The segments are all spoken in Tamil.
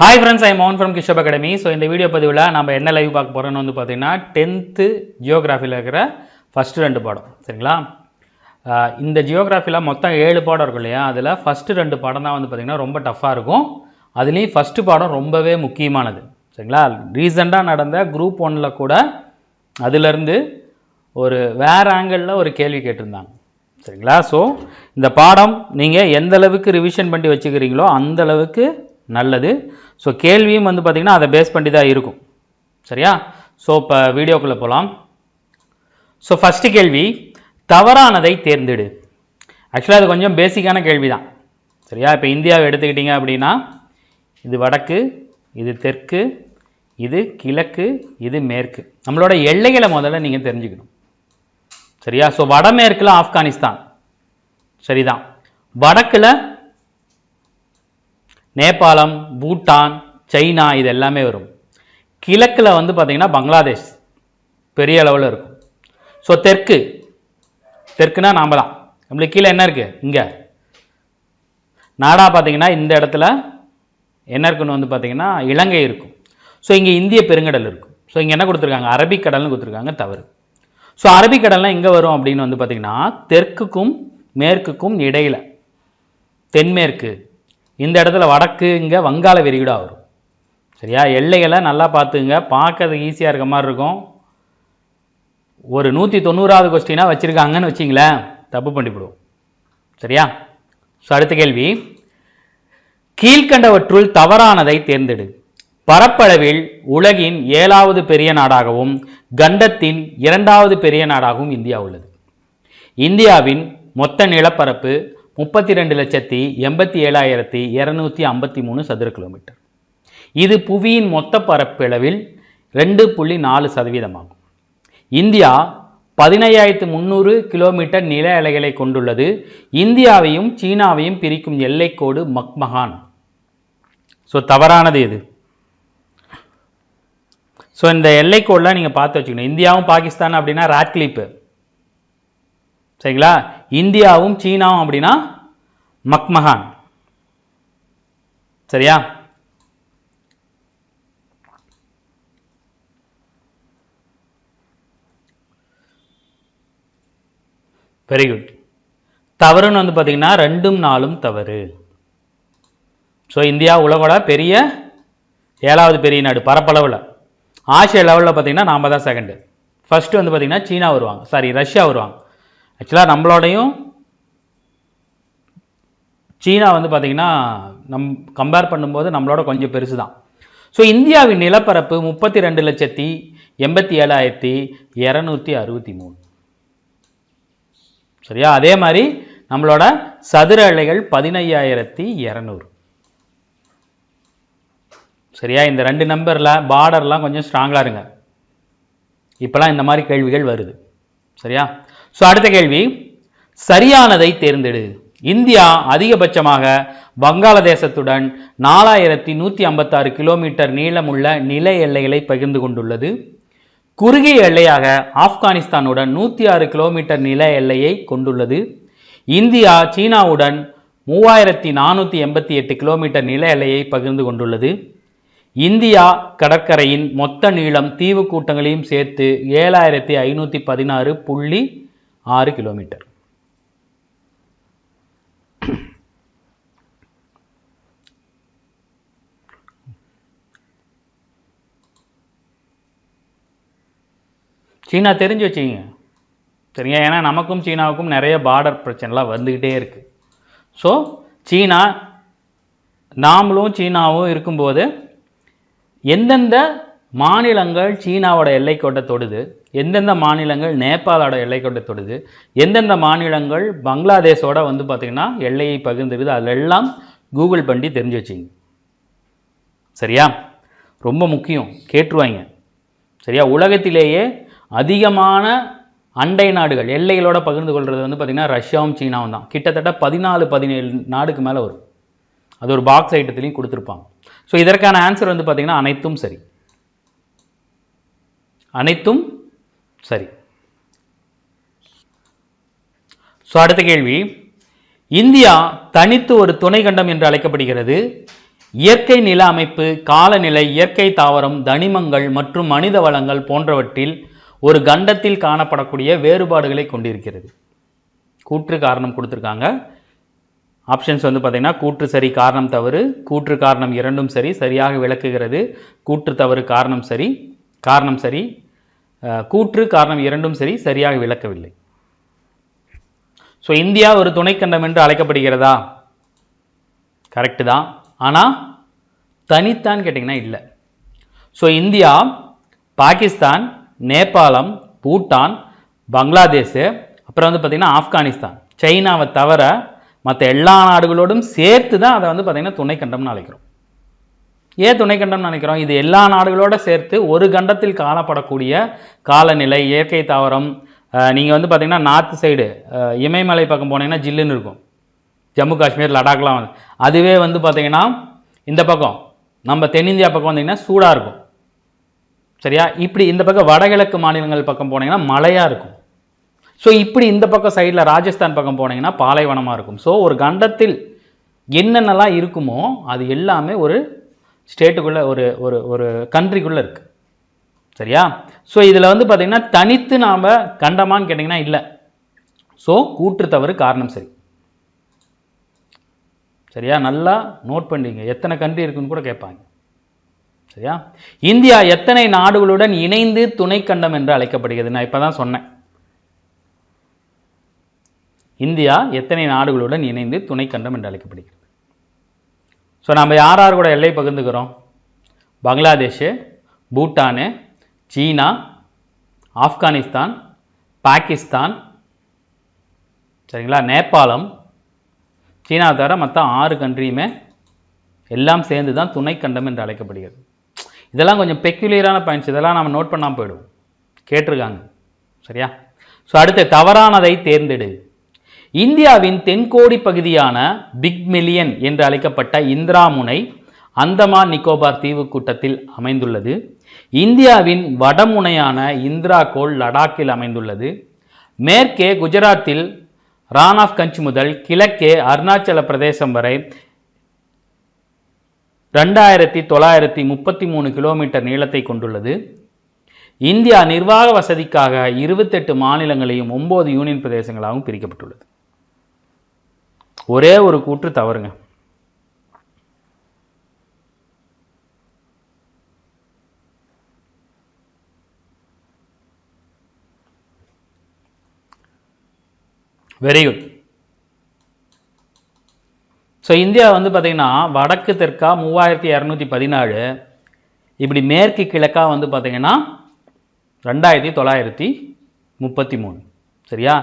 Hi friends, I am Mohan from Kishab Academy. So இந்த வீடியோ பதிவில் நம்ம என்ன லைவ் பார்க்க போகிறோம்னு வந்து பார்த்தீங்கன்னா 10th ஜியோகிராஃபியில் இருக்கிற ஃபஸ்ட்டு 2 பாடம் சரிங்களா. இந்த ஜியோகிராஃபியில் மொத்தம் 7 பாடம் இருக்கும் இல்லையா, அதில் ஃபஸ்ட்டு 2 பாடம் தான் வந்து பார்த்திங்கன்னா ரொம்ப டஃப்பாக இருக்கும். அதுலேயும் ஃபஸ்ட்டு பாடம் ரொம்பவே முக்கியமானது சரிங்களா. ரீசெண்டாக நடந்த குரூப் 1ல் கூட அதிலேருந்து ஒரு வேறு ஆங்கிளில் ஒரு கேள்வி கேட்டிருந்தாங்க சரிங்களா. ஸோ இந்த பாடம் நீங்கள் எந்த அளவுக்கு ரிவிஷன் பண்ணி வச்சுக்கிறீங்களோ அந்த அளவுக்கு நல்லது. ஸோ கேள்வியும் வந்து பார்த்திங்கன்னா அதை பேஸ் பண்ணி தான் இருக்கும் சரியா. ஸோ இப்போ வீடியோக்குள்ளே போகலாம். ஸோ ஃபஸ்ட்டு கேள்வி, தவறானதை தேர்ந்தெடு. ஆக்சுவலாக அது கொஞ்சம் பேசிக்கான கேள்வி தான் சரியா. இப்போ இந்தியாவை எடுத்துக்கிட்டிங்க அப்படின்னா இது வடக்கு, இது தெற்கு, இது கிழக்கு, இது மேற்கு. நம்மளோட எல்லைகளை முதல்ல நீங்கள் தெரிஞ்சுக்கணும் சரியா. ஸோ வடமேற்கில் ஆப்கானிஸ்தான் சரிதான், வடக்கில் நேபாளம், பூட்டான், சைனா இது எல்லாமே வரும். கிழக்கில் வந்து பார்த்திங்கன்னா பங்களாதேஷ் பெரிய அளவில் இருக்கும். ஸோ தெற்குனா நாம் தான். நம்மளுக்கு கீழே என்ன இருக்குது, இங்கே நாடாக பார்த்திங்கன்னா இந்த இடத்துல என்ன இருக்குன்னு வந்து பார்த்திங்கன்னா இலங்கை இருக்கும். ஸோ இங்கே இந்திய பெருங்கடல் இருக்கும். ஸோ இங்கே என்ன கொடுத்துருக்காங்க, அரபிக்கடல்னு கொடுத்துருக்காங்க, தவறு. ஸோ அரபிக்கடல்லாம் எங்கே வரும் அப்படின்னு வந்து பார்த்திங்கன்னா தெற்குக்கும் மேற்குக்கும் இடையில் தென்மேற்கு இந்த இடத்துல வடக்கு, இங்கே வங்காள விரிகுடா வரும் சரியா. எல்லைகளை நல்லா பார்த்துங்க, பார்க்கறது ஈஸியாக இருக்க மாதிரி இருக்கும். ஒரு 190வது கொஸ்டினாக வச்சுருக்காங்கன்னு வச்சிங்களேன், தப்பு பண்ணிவிடுவோம் சரியா. ஸோ அடுத்த கேள்வி, கீழ்கண்டவற்றுள் தவறானதை தேர்ந்தெடு. பரப்பளவில் உலகின் 7வது பெரிய நாடாகவும் கண்டத்தின் 2வது பெரிய நாடாகவும் இந்தியா உள்ளது. இந்தியாவின் மொத்த நிலப்பரப்பு 32,87,253 சதுர கிலோமீட்டர். இது புவியின் மொத்த பரப்பளவில் 2.4% ஆகும். இந்தியா 15,300 கிலோமீட்டர் நில எல்லைகளை கொண்டுள்ளது. இந்தியாவையும் சீனாவையும் பிரிக்கும் எல்லைக்கோடு மக்மகான். ஸோ தவறானது எது? ஸோ இந்த எல்லைக்கோடெலாம் நீங்கள் பார்த்து வச்சுக்கணும். இந்தியாவும் பாகிஸ்தான் அப்படின்னா ராட்கிளிப்பு சரிங்களா. இந்தியாவும் சீனாவும் அப்படின்னா மக்மகான் சரியா. Very good. தவறுன்னு வந்து பார்த்தீங்கன்னா 2ம் 4ம் தவறு. ஸோ இந்தியா உலகோட பெரிய 7வது பெரிய நாடு பரப்பளவில். ஆசியா லெவலில் பார்த்தீங்கன்னா நாம் தான் செகண்டு. ஃபர்ஸ்ட் வந்து பார்த்தீங்கன்னா சீனா வருவாங்க, ரஷ்யா வருவாங்க. ஆக்சுவலாக நம்மளோடையும் சீனா வந்து பார்த்திங்கன்னா கம்பேர் பண்ணும்போது நம்மளோட கொஞ்சம் பெருசு தான். ஸோ இந்தியாவின் நிலப்பரப்பு 32,87,263 சரியா. அதே மாதிரி நம்மளோட சதுர எல்லைகள் 15,200 சரியா. இந்த 2 நம்பரில் பார்டர்லாம் கொஞ்சம் ஸ்ட்ராங்காக இருங்க. இப்போலாம் இந்த மாதிரி கேள்விகள் வருது சரியா. ஸோ அடுத்த கேள்வி, சரியானதை தேர்ந்தெடு. இந்தியா அதிகபட்சமாக வங்காளதேசத்துடன் 4,156 கிலோமீட்டர் நீளமுள்ள நில எல்லைகளை பகிர்ந்து கொண்டுள்ளது. குறுகிய எல்லையாக ஆப்கானிஸ்தானுடன் 106 கிலோமீட்டர் நில எல்லையை கொண்டுள்ளது. இந்தியா சீனாவுடன் 3,488 கிலோமீட்டர் நில எல்லையை பகிர்ந்து கொண்டுள்ளது. இந்தியா கடற்கரையின் மொத்த நீளம் தீவு கூட்டங்களையும் சேர்த்து 7,516.6 கிலோமீட்டர். சீனா தெரிஞ்சு வச்சுக்கிங்க சரிங்க. ஏன்னா நமக்கும் சீனாவுக்கும் நிறைய பார்டர் பிரச்சனைலாம் வந்துக்கிட்டே இருக்குது. ஸோ சீனா நாமளும் சீனாவும் இருக்கும்போது எந்தெந்த மாநிலங்கள் சீனாவோட எல்லைக்கோட்டை தொடுது, எந்தெந்த மாநிலங்கள் நேபாளோட எல்லைக்கோட்டை தொடுது, எந்தெந்த மாநிலங்கள் பங்களாதேஷோட வந்து பார்த்திங்கன்னா எல்லையை பகிர்ந்துருக்குது, அதெல்லாம் கூகுள் பண்ணி தெரிஞ்சு வச்சிங்க சரியா. ரொம்ப முக்கியம், கேட்டுருவாங்க சரியா. உலகத்திலேயே அதிகமான அண்டை நாடுகள் எல்லைகளோட பகிர்ந்து கொள்வது வந்து பார்த்திங்கன்னா ரஷ்யாவும் சீனாவும் தான். கிட்டத்தட்ட 14-17 நாடுக்கு மேலே வரும். அது ஒரு பாக்ஸ் ஐட்டத்துலையும் கொடுத்துருப்பாங்க. ஸோ இதற்கான ஆன்சர் வந்து பார்த்திங்கன்னா அனைத்தும் சரி, அனைத்தும் சரி. ஸோ அடுத்த கேள்வி, இந்தியா தனித்து ஒரு துணை கண்டம் என்று அழைக்கப்படுகிறது. இயற்கை நில அமைப்பு, காலநிலை, இயற்கை தாவரம், தனிமங்கள் மற்றும் மனித வளங்கள் போன்றவற்றில் ஒரு கண்டத்தில் காணப்படக்கூடிய வேறுபாடுகளை கொண்டிருக்கிறது. கூற்று காரணம் கொடுத்துருக்காங்க. ஆப்ஷன்ஸ் வந்து பார்த்தீங்கன்னா கூற்று சரி காரணம் தவறு, கூற்று காரணம் இரண்டும் சரி, சரியாக விளக்குகிறது, கூற்று தவறு காரணம் சரி, காரணம் சரி, கூற்று காரணம் இரண்டும் சரி, சரியாக விளக்கவில்லை. ஸோ இந்தியா ஒரு துணைக்கண்டம் என்று அழைக்கப்படுகிறதா? கரெக்டு தான். ஆனால் தனித்தான் கேட்டிங்கன்னா இல்லை. ஸோ இந்தியா, பாகிஸ்தான், நேபாளம், பூட்டான், பங்களாதேஷ், அப்புறம் வந்து பார்த்திங்கன்னா ஆப்கானிஸ்தான், சைனாவை தவிர மற்ற எல்லா நாடுகளோடும் சேர்த்து தான் அதை வந்து பார்த்திங்கன்னா துணைக்கண்டம்னு அழைக்கிறோம். ஏன் துணைக்கண்டம்னு நினைக்கிறோம்? இது எல்லா நாடுகளோட சேர்த்து ஒரு கண்டத்தில் காணப்படக்கூடிய காலநிலை, இயற்கை தாவரம். நீங்கள் வந்து பார்த்திங்கன்னா நார்த் சைடு இமயமலை பக்கம் போனீங்கன்னா ஜில்லுன்னு இருக்கும், ஜம்மு காஷ்மீர், லடாக்லாம் வந்து. அதுவே வந்து பார்த்திங்கன்னா இந்த பக்கம் நம்ம தென்னிந்தியா பக்கம் வந்தீங்கன்னா சூடாக இருக்கும். சரியா? இப்படி இந்த பக்கம் வடகிழக்கு மாநிலங்கள் பக்கம் போனீங்கன்னா மழையாக இருக்கும். ஸோ இப்படி இந்த பக்கம் சைடில் ராஜஸ்தான் பக்கம் போனீங்கன்னா பாலைவனமாக இருக்கும். ஸோ ஒரு கண்டத்தில் என்னென்னலாம் இருக்குமோ அது எல்லாமே ஒரு ஸ்டேட்டுக்குள்ளே ஒரு ஒரு ஒரு கண்ட்ரிக்குள்ளே இருக்குது. சரியா? ஸோ இதில் வந்து பார்த்திங்கன்னா தனித்து நாம் கண்டமான்னு கேட்டிங்கன்னா இல்லை. ஸோ கூற்று தவறு காரணம் சரி. சரியா? நல்லா நோட் பண்ணிங்க, எத்தனை கண்ட்ரி இருக்குன்னு கூட கேட்பாங்க. சரியா? இந்தியா எத்தனை நாடுகளுடன் இணைந்து துணைக்கண்டம் என்று அழைக்கப்படுகிறது? நான் இப்போ தான் சொன்னேன். இந்தியா எத்தனை நாடுகளுடன் இணைந்து துணைக்கண்டம் என்று அழைக்கப்படுகிறது? ஸோ நம்ம யார் யார் கூட எல்லை பகிர்ந்துக்கிறோம்? பங்களாதேஷ், பூட்டானு, சீனா, ஆப்கானிஸ்தான், பாகிஸ்தான், சரிங்களா, நேபாளம், சீனா தவிர மற்ற 6 கண்ட்ரியுமே எல்லாம் சேர்ந்து தான் துணைக்கண்டம் என்று அழைக்கப்படுகிறது. இதெல்லாம் கொஞ்சம் பெக்யூலியரான பாயிண்ட்ஸ், இதெல்லாம் நம்ம நோட் பண்ணாமல் போயிடுவோம், கேட்டிருக்காங்க. சரியா? ஸோ அடுத்து தவறானதை தேர்ந்தெடு. இந்தியாவின் தென்கோடி பகுதியான பிக் மில்லியன் என்று அழைக்கப்பட்ட இந்திரா முனை அந்தமான் நிக்கோபார் தீவு கூட்டத்தில் அமைந்துள்ளது. இந்தியாவின் வடமுனையான இந்திரா கோள் லடாக்கில் அமைந்துள்ளது. மேற்கே குஜராத்தில் ரான் ஆஃப் கட்ச் முதல் கிழக்கே அருணாச்சல பிரதேசம் வரை 2933 கிலோமீட்டர் நீளத்தை கொண்டுள்ளது. இந்தியா நிர்வாக வசதிக்காக 28 மாநிலங்களையும் 9 யூனியன் பிரதேசங்களாகவும் பிரிக்கப்பட்டுள்ளது. ஒரே ஒரு கூற்று தவறுங்க. Very good. ஸோ இந்தியா வந்து பார்த்தீங்கன்னா வடக்கு தெற்கா 3214, இப்படி மேற்கு கிழக்கா வந்து பார்த்தீங்கன்னா 2933. சரியா?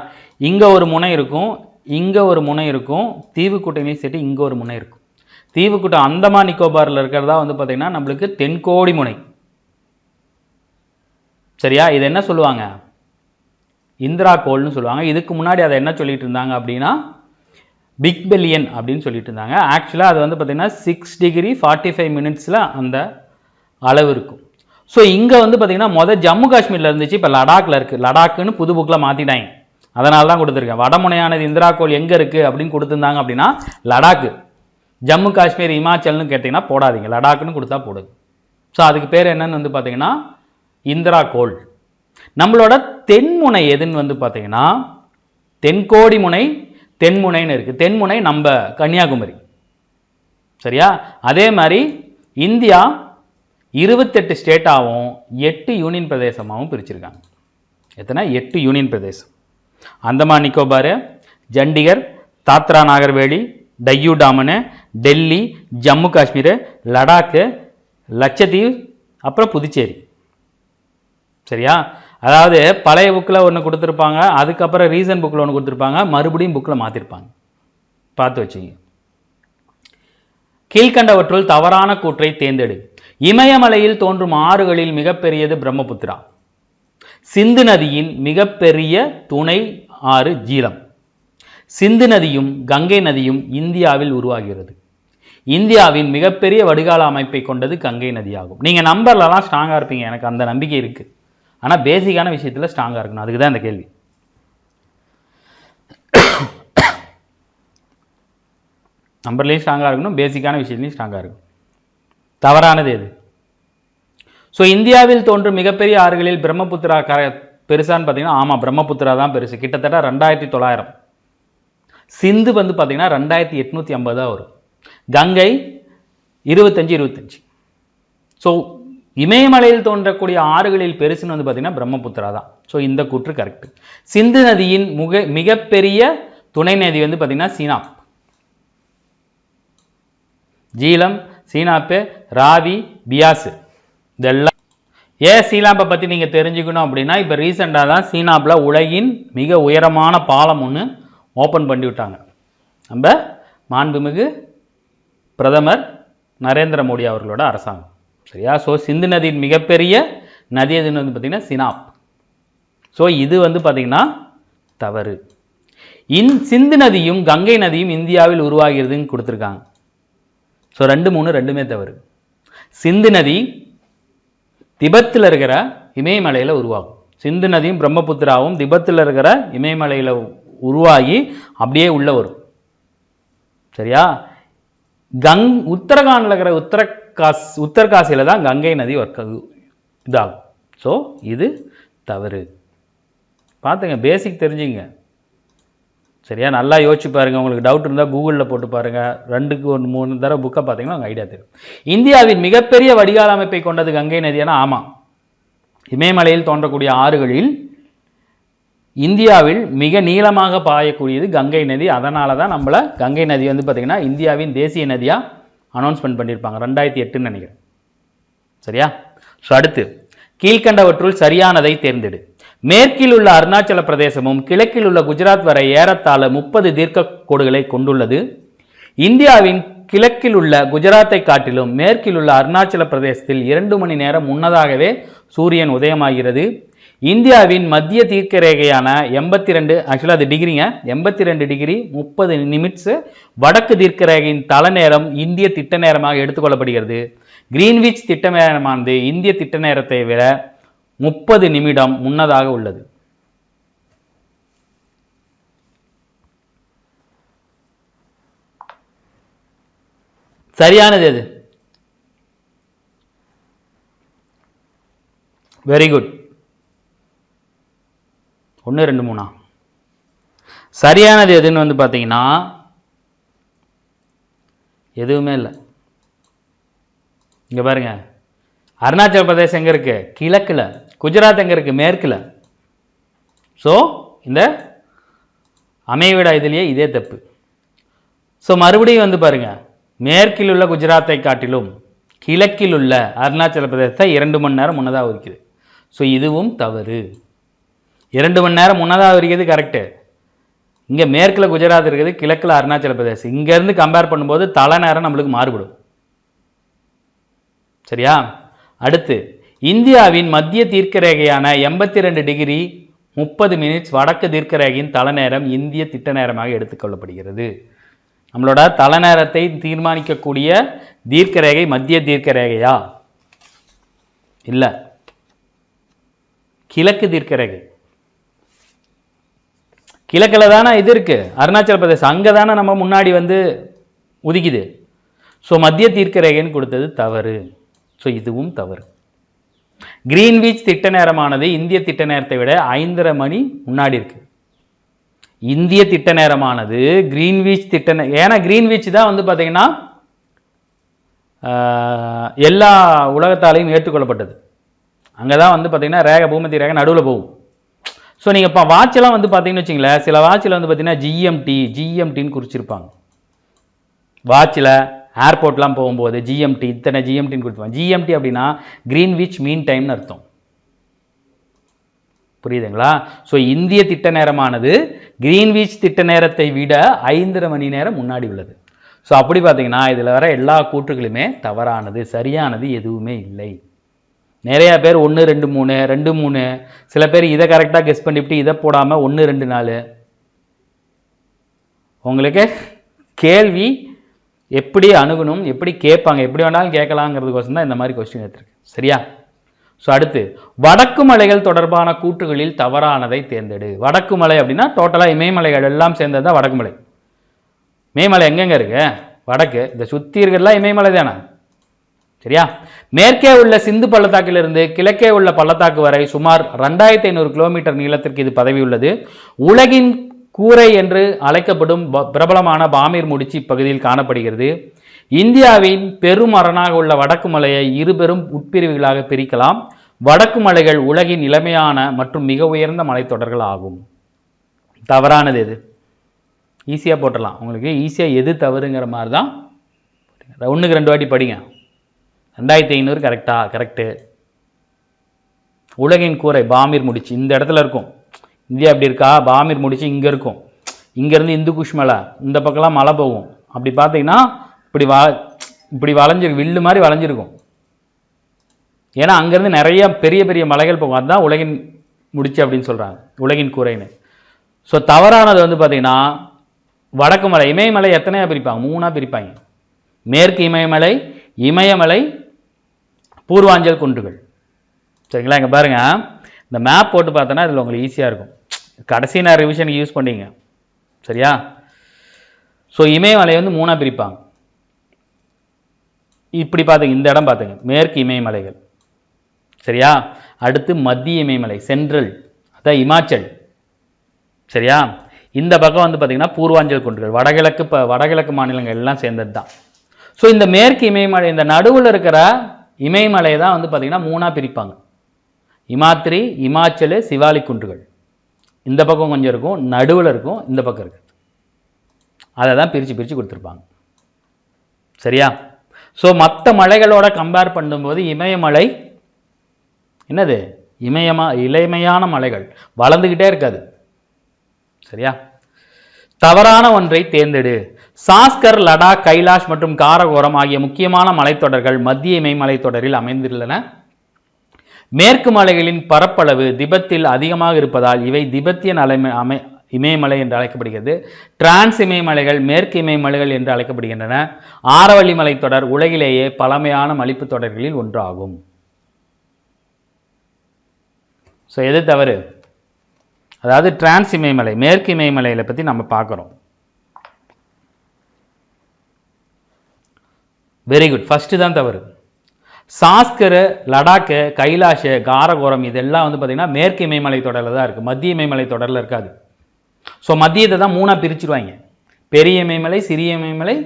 இங்கே ஒரு முனை இருக்கும், இங்கே ஒரு முனை இருக்கும், தீவுக்கூட்டங்களையும் சேர்த்து இங்கே ஒரு முனை இருக்கும். தீவுக்கூட்டம் அந்தமான் நிக்கோபாரில் இருக்கிறதா வந்து பார்த்தீங்கன்னா நம்மளுக்கு தென்கோடி முனை. சரியா? இது என்ன சொல்லுவாங்க? இந்திரா கோள்னு சொல்லுவாங்க. இதுக்கு முன்னாடி அதை என்ன சொல்லிட்டு இருந்தாங்க அப்படின்னா பிக் பில்லியன் அப்படின்னு சொல்லிட்டு இருந்தாங்க. ஆக்சுவலாக அது வந்து பார்த்தீங்கன்னா 6°45' அந்த அளவு இருக்கும். ஸோ இங்கே வந்து பார்த்தீங்கன்னா முதல் ஜம்மு காஷ்மீரில் இருந்துச்சு, இப்போ லடாக்கில் இருக்குது. லடாக்குன்னு புது புக்கில் மாற்றிட்டாங்க, அதனால தான் கொடுத்துருக்கேன். வடமுனையானது இந்திரா கோள் எங்கே இருக்குது அப்படின்னு கொடுத்துருந்தாங்க அப்படின்னா லடாக்கு. ஜம்மு காஷ்மீர், இமாச்சல்னு கேட்டிங்கன்னா போடாதீங்க, லடாக்குன்னு கொடுத்தா போடுது. ஸோ அதுக்கு பேர் என்னன்னு வந்து பார்த்தீங்கன்னா இந்திரா கோள். நம்மளோட தென்முனை எதுன்னு வந்து பார்த்தீங்கன்னா தென்கோடி முனை, தென்முனைன்னு இருக்குது. தென்முனை நம்ம கன்னியாகுமரி. சரியா? அதே மாதிரி இந்தியா 28 ஸ்டேட்டாகவும் 8 யூனியன் பிரதேசமாகவும் பிரிச்சிருக்காங்க. எத்தனை? 8 யூனியன் பிரதேசம். அந்தமான் நிக்கோபார், சண்டிகர், தாத்ரா நாகர்வேலி, டையூ டாமனு, டெல்லி, ஜம்மு காஷ்மீர், லடாக்கு, லட்சத்தீவு, அப்புறம் புதுச்சேரி. சரியா? அதாவது பழைய புக்கில் ஒன்று கொடுத்துருப்பாங்க, அதுக்கப்புறம் ரீசன் புக்கில் ஒன்று கொடுத்துருப்பாங்க, மறுபடியும் புக்கில் மாற்றிருப்பாங்க, பார்த்து வச்சுங்க. கீழ்கண்டவற்றுள் தவறான கூற்றை தேர்ந்தெடு. இமயமலையில் தோன்றும் ஆறுகளில் மிகப்பெரியது பிரம்மபுத்திரா. சிந்து நதியின் மிகப்பெரிய துணை ஆறு ஜீலம். சிந்து நதியும் கங்கை நதியும் இந்தியாவில் உருவாகிறது. இந்தியாவின் மிகப்பெரிய வடிகால அமைப்பை கொண்டது கங்கை நதியாகும். நீங்கள் நம்பர்லலாம் ஸ்ட்ராங்காக இருப்பீங்க, எனக்கு அந்த நம்பிக்கை இருக்குது. ஆனால் பேசிக்கான விஷயத்தில் ஸ்ட்ராங்காக இருக்கணும், அதுக்கு தான் இந்த கேள்வி. நம்பர்லேயும் ஸ்ட்ராங்காக இருக்கணும், பேசிக்கான விஷயத்துலையும் ஸ்ட்ராங்காக இருக்கும். தவறானது எது? ஸோ இந்தியாவில் தோன்றும் மிகப்பெரிய ஆறுகளில் பிரம்மபுத்திரா பெருசான்னு பார்த்தீங்கன்னா ஆமாம், பிரம்மபுத்திரா தான் பெருசு, கிட்டத்தட்ட 2900. சிந்து வந்து பார்த்தீங்கன்னா 2850 தான் வரும். கங்கை 25. ஸோ இமயமலையில் தோன்றக்கூடிய ஆறுகளில் பெருசுன்னு வந்து பார்த்தீங்கன்னா பிரம்மபுத்திரா தான். ஸோ இந்த கூற்று கரெக்ட். சிந்து நதியின் மிகப்பெரிய துணை நதி வந்து பார்த்தீங்கன்னா சீனாப். ஜீலம், சீனாப்பு, ராவி, பியாசு, இதெல்லாம். ஏன் சீனாப்பை பற்றி நீங்கள் தெரிஞ்சுக்கணும் அப்படின்னா, இப்போ ரீசெண்டாக தான் சீனாப்பில் உலகின் மிக உயரமான பாலம் ஒன்று ஓப்பன் பண்ணி விட்டாங்க நம்ம மாண்புமிகு பிரதமர் நரேந்திர மோடி அவர்களோட அரசாங்கம். சரியா? ஸோ சிந்து நதியின் மிகப்பெரிய நதி எதுன்னு வந்து பார்த்தீங்கன்னா சினாப். ஸோ இது வந்து பார்த்தீங்கன்னா தவறு. சிந்து நதியும் கங்கை நதியும் இந்தியாவில் உருவாகிறதுன்னு கொடுத்துருக்காங்க. ஸோ 2, 3 ரெண்டுமே தவறு. சிந்து நதி திபெத்தில் இருக்கிற இமயமலையில் உருவாகும். சிந்து நதியும் பிரம்மபுத்திராவும் திபெத்தில் இருக்கிற இமயமலையில் உருவாகி அப்படியே உள்ள வரும். சரியா? உத்தரகாண்டில் இருக்கிற உத்தரகாசியில் தான் கங்கை நதி இதாகும். ஸோ இது தவறு. பார்த்துங்க, பேசிக் தெரிஞ்சுங்க. சரியா? நல்லா யோசிச்சு பாருங்கள். உங்களுக்கு டவுட் இருந்தால் கூகுளில் போட்டு பாருங்கள். 2-3 தடவை புக்கை பார்த்தீங்கன்னா உங்கள் ஐடியா தெரியும். இந்தியாவின் மிகப்பெரிய வடிகால் அமைப்பை கொண்டது கங்கை நதியானா ஆமாம். இமயமலையில் தோன்றக்கூடிய ஆறுகளில் இந்தியாவில் மிக நீளமாக பாயக்கூடியது கங்கை நதி. அதனால தான் நம்மளை கங்கை நதி வந்து பார்த்திங்கன்னா இந்தியாவின் தேசிய நதியாக அனௌன்ஸ்மெண்ட் பண்ணியிருப்பாங்க 2008 நினைக்கிறேன். சரியா? ஸோ அடுத்து, கீழ்கண்டவற்றுள் சரியானதை தேர்ந்தெடு. மேற்கில் உள்ள அருணாச்சல பிரதேசமும் கிழக்கில் உள்ள குஜராத் வரை ஏறத்தாழ 30 தீர்க்க கோடுகளை கொண்டுள்ளது. இந்தியாவின் கிழக்கில் உள்ள குஜராத்தை காட்டிலும் மேற்கில் உள்ள அருணாச்சல பிரதேசத்தில் 2 மணி நேரம் முன்னதாகவே சூரியன் உதயமாகிறது. இந்தியாவின் மத்திய தீர்க்க ரேகையான 82, ஆக்சுவலாக அது டிகிரிங்க, 82 டிகிரி 30 நிமிட்ஸ் வடக்கு தீர்க்க ரேகையின் தலைநேரம் இந்திய திட்ட நேரமாக எடுத்துக்கொள்ளப்படுகிறது. கிரீன்விச் திட்ட நேரமானது இந்திய திட்ட நேரத்தை விட 30 நிமிடம் முன்னதாக உள்ளது. சரியானது எது? Very good. 1, 2, 3. சரியானது எதுன்னு வந்து பார்த்தீங்கன்னா எதுவுமே இல்லை. இங்கே பாருங்க, அருணாச்சல பிரதேசம் எங்கே இருக்கு? கிழக்கில். குஜராத் எங்கே இருக்கு? மேற்கில். ஸோ இந்த அமைவிட இதுலேயே இதே தப்பு. ஸோ மறுபடியும் வந்து பாருங்க, மேற்கில் உள்ள குஜராத்தை காட்டிலும் கிழக்கில் உள்ள அருணாச்சல பிரதேசத்தை 2 மணி நேரம் முன்னதாக இருக்குது. ஸோ இதுவும் தவறு. 2 மணி நேரம் முன்னதாக இருக்கிறது கரெக்டு. இங்கே மேற்கில் குஜராத் இருக்குது, கிழக்கில் அருணாச்சல பிரதேசம். இங்கேருந்து கம்பேர் பண்ணும்போது தலை நேரம் நம்மளுக்கு மாறுபடும். சரியா? அடுத்து, இந்தியாவின் மத்திய தீர்க்க ரேகையான 82 டிகிரி 30 மினிட்ஸ் வடக்கு தீர்க்க ரேகையின் தலைநேரம் இந்திய திட்ட நேரமாக எடுத்துக்கொள்ளப்படுகிறது. நம்மளோட தலைநேரத்தை தீர்மானிக்கக்கூடிய தீர்க்க ரேகை மத்திய தீர்க்க ரேகையா? இல்லை, கிழக்கு தீர்க்க ரேகை. கிழக்கில் தானே இது இருக்கு, அருணாச்சல பிரதேசம். அங்கே தானே நம்ம முன்னாடி வந்து உதிக்குது. ஸோ மத்திய தீர்க்க ரேகைன்னு கொடுத்தது தவறு. ஸோ இதுவும் தவறு. கிரீன்விச் திட்ட நேரமானது இந்திய திட்ட நேரத்தை விட 5:30 மணி முன்னாடி இருக்கு. இந்திய திட்ட நேரமானது கிரீன்விச் ஏன்னா கிரீன்விச் தான் வந்து பார்த்தீங்கன்னா எல்லா உலகத்தாலையும் ஏற்றுக்கொள்ளப்பட்டது. அங்கே தான் வந்து பார்த்தீங்கன்னா ரேகை, பூமத்திய ரேகை நடுவில் போகும். ஸோ நீங்கள் இப்போ வாட்செல்லாம் வந்து பார்த்தீங்கன்னு வச்சிங்களேன், சில வாட்சில் வந்து பார்த்தீங்கன்னா ஜிஎம்டின்னு குறிச்சிருப்பாங்க. வாட்சில் ஏர்போர்ட்லாம் போகும்போது ஜிஎம்டி, இத்தனை ஜிஎம்டின்னு கொடுத்துருவாங்க. ஜிஎம்டி அப்படின்னா கிரீன்விச் மீன் டைம்னு அர்த்தம். புரியுதுங்களா? ஸோ இந்திய திட்ட நேரமானது கிரீன்விச் திட்ட நேரத்தை விட 5:30 மணி நேரம் முன்னாடி உள்ளது. ஸோ அப்படி பார்த்தீங்கன்னா இதில் வர எல்லா கூற்றுகளுமே தவறானது. சரியானது எதுவுமே இல்லை. நிறைய பேர் 1, 2, 3, 2, 3, சில பேர் இதை கரெக்டாக கெஸ் பண்ணிவிட்டு இதை போடாமல் 1, 2, 4. உங்களுக்கு கேள்வி எப்படி அணுகணும், எப்படி கேட்பாங்க, எப்படி வேணாலும் கேட்கலாங்கிறதுக்கோசம் தான் இந்த மாதிரி கொஸ்டின் எடுத்துருக்கு. சரியா? ஸோ அடுத்து, வடக்கு மலைகள் தொடர்பான கூற்றுகளில் தவறானதை தேர்ந்தெடு. வடக்கு மலை அப்படின்னா டோட்டலாக இமயமலைகள் எல்லாம் சேர்ந்தது தான் வடக்கு மலை. இமயமலை எங்கெங்க இருக்கு? வடக்கு. இந்த சுற்றி இருக்கிறதுலாம் இமயமலை தானே. சரியா? மேற்கே உள்ள சிந்து பள்ளத்தாக்கிலிருந்து கிழக்கே உள்ள பள்ளத்தாக்கு வரை சுமார் 2500 கிலோமீட்டர் நீளத்திற்கு இது பதவி உள்ளது. உலகின் கூரை என்று அழைக்கப்படும் பிரபலமான பாமீர் முடிச்சு இப்பகுதியில் காணப்படுகிறது. இந்தியாவின் பெரும் அரணாக உள்ள வடக்கு மலையை இரு பெரும் உட்பிரிவுகளாக பிரிக்கலாம். வடக்கு மலைகள் உலகின் இளமையான மற்றும் மிக உயர்ந்த மலைத்தொடர்கள் ஆகும். தவறானது எது? ஈஸியா போட்டலாம். உங்களுக்கு ஈஸியா எது தவறுங்கிற மாதிரி தான். 1க்கு 2 வாட்டி படிங்க. 2500 கரெக்டா? கரெக்டு. உலகின் கூரை பாமீர் முடிச்சு இந்த இடத்துல இருக்கும். இந்தியா அப்படி இருக்கா? பாமீர் முடிச்சு இங்க இருக்கும். இங்கேருந்து இந்து குஷ் மலை, இந்த பக்கம்லாம் மழை போகும். அப்படி பார்த்தீங்கன்னா இப்படி வளைஞ்சிருக்கு, வில்லு மாதிரி வளைஞ்சிருக்கும். ஏன்னா அங்கேருந்து நிறைய பெரிய பெரிய மலைகள் போகும். அதுதான் உலகின் முடிச்சு அப்படின்னு சொல்கிறாங்க, உலகின் கூரைன்னு. ஸோ தவறானது வந்து பார்த்தீங்கன்னா வடக்கு மலை. இமயமலை எத்தனையா பிரிப்பாங்க? 3ஆக பிரிப்பாங்க. மேற்கு இமயமலை, இமயமலை, பூர்வாஞ்சல் குன்றுகள். சரிங்களா? இங்கே பாருங்க, இந்த மேப் போட்டு பார்த்தோன்னா இதில் உங்களுக்கு ஈஸியாக இருக்கும். கடைசி நான் ரிவிஷனுக்கு யூஸ் பண்ணிங்க. சரியா? ஸோ இமயமலை வந்து 3ஆக பிரிப்பாங்க. இப்படி பார்த்துங்க, இந்த இடம் பார்த்துங்க, மேற்கு இமயமலைகள். சரியா? அடுத்து மத்திய இமயமலை, சென்ட்ரல், அதான் இமாச்சல். சரியா? இந்த பக்கம் வந்து பார்த்தீங்கன்னா பூர்வாஞ்சல் குன்றுகள், வடகிழக்கு மாநிலங்கள் எல்லாம் சேர்ந்தது தான். ஸோ இந்த மேற்கு இமயமலை, இந்த நடுவில் இருக்கிற இமயமலை தான் வந்து பார்த்தீங்கன்னா 3ஆக பிரிப்பாங்க. இமாத்திரி, இமாச்சல், சிவாலிக் குன்றுகள். இந்த பக்கம் கொஞ்சம் இருக்கும், நடுவில் இருக்கும், இந்த பக்கம் இருக்கு. அதை தான் பிரித்து கொடுத்துருப்பாங்க. சரியா? ஸோ மற்ற மலைகளோட கம்பேர் பண்ணும்போது இமயமலை என்னது? இளமையான மலைகள், வளர்ந்துக்கிட்டே இருக்காது. சரியா? தவறான ஒன்றை தேர்ந்தெடு. சாஸ்கர், லடாக், கைலாஷ் மற்றும் காரகோரம் ஆகிய முக்கியமான மலைத்தொடர்கள் மத்திய இமயமலைத்தொடரில் அமைந்துள்ளன. மேற்கு மலைகளின் பரப்பளவு திபெத்தில் அதிகமாக இருப்பதால் இவை திபெத்தியன் இமயமலை என்று அழைக்கப்படுகிறது. டிரான்ஸ் இமயமலைகள் மேற்கு இமயமலைகள் என்று அழைக்கப்படுகின்றன. ஆரவல்லி மலைத்தொடர் உலகிலேயே பழமையான மலிப்பு தொடர்களில் ஒன்றாகும். ஸோ எது தவறு? அதாவது டிரான்ஸ் இமயமலை, மேற்கு இமயமலையில பற்றி நம்ம பார்க்குறோம். வெரி குட், ஃபர்ஸ்ட் தான் தவறு. சாஸ்கர், லடாக்கு, கைலாஷ், காரகோரம் இதெல்லாம் வந்து பார்த்தீங்கன்னா மேற்கு இமயமலை தொடரில் தான் இருக்குது, மத்திய இமயமலை தொடரில் இருக்காது. ஸோ மத்தியத்தை தான் 3ஆக பிரிச்சுருவாங்க. பெரிய இமயமலை, சிறிய இமயமலை,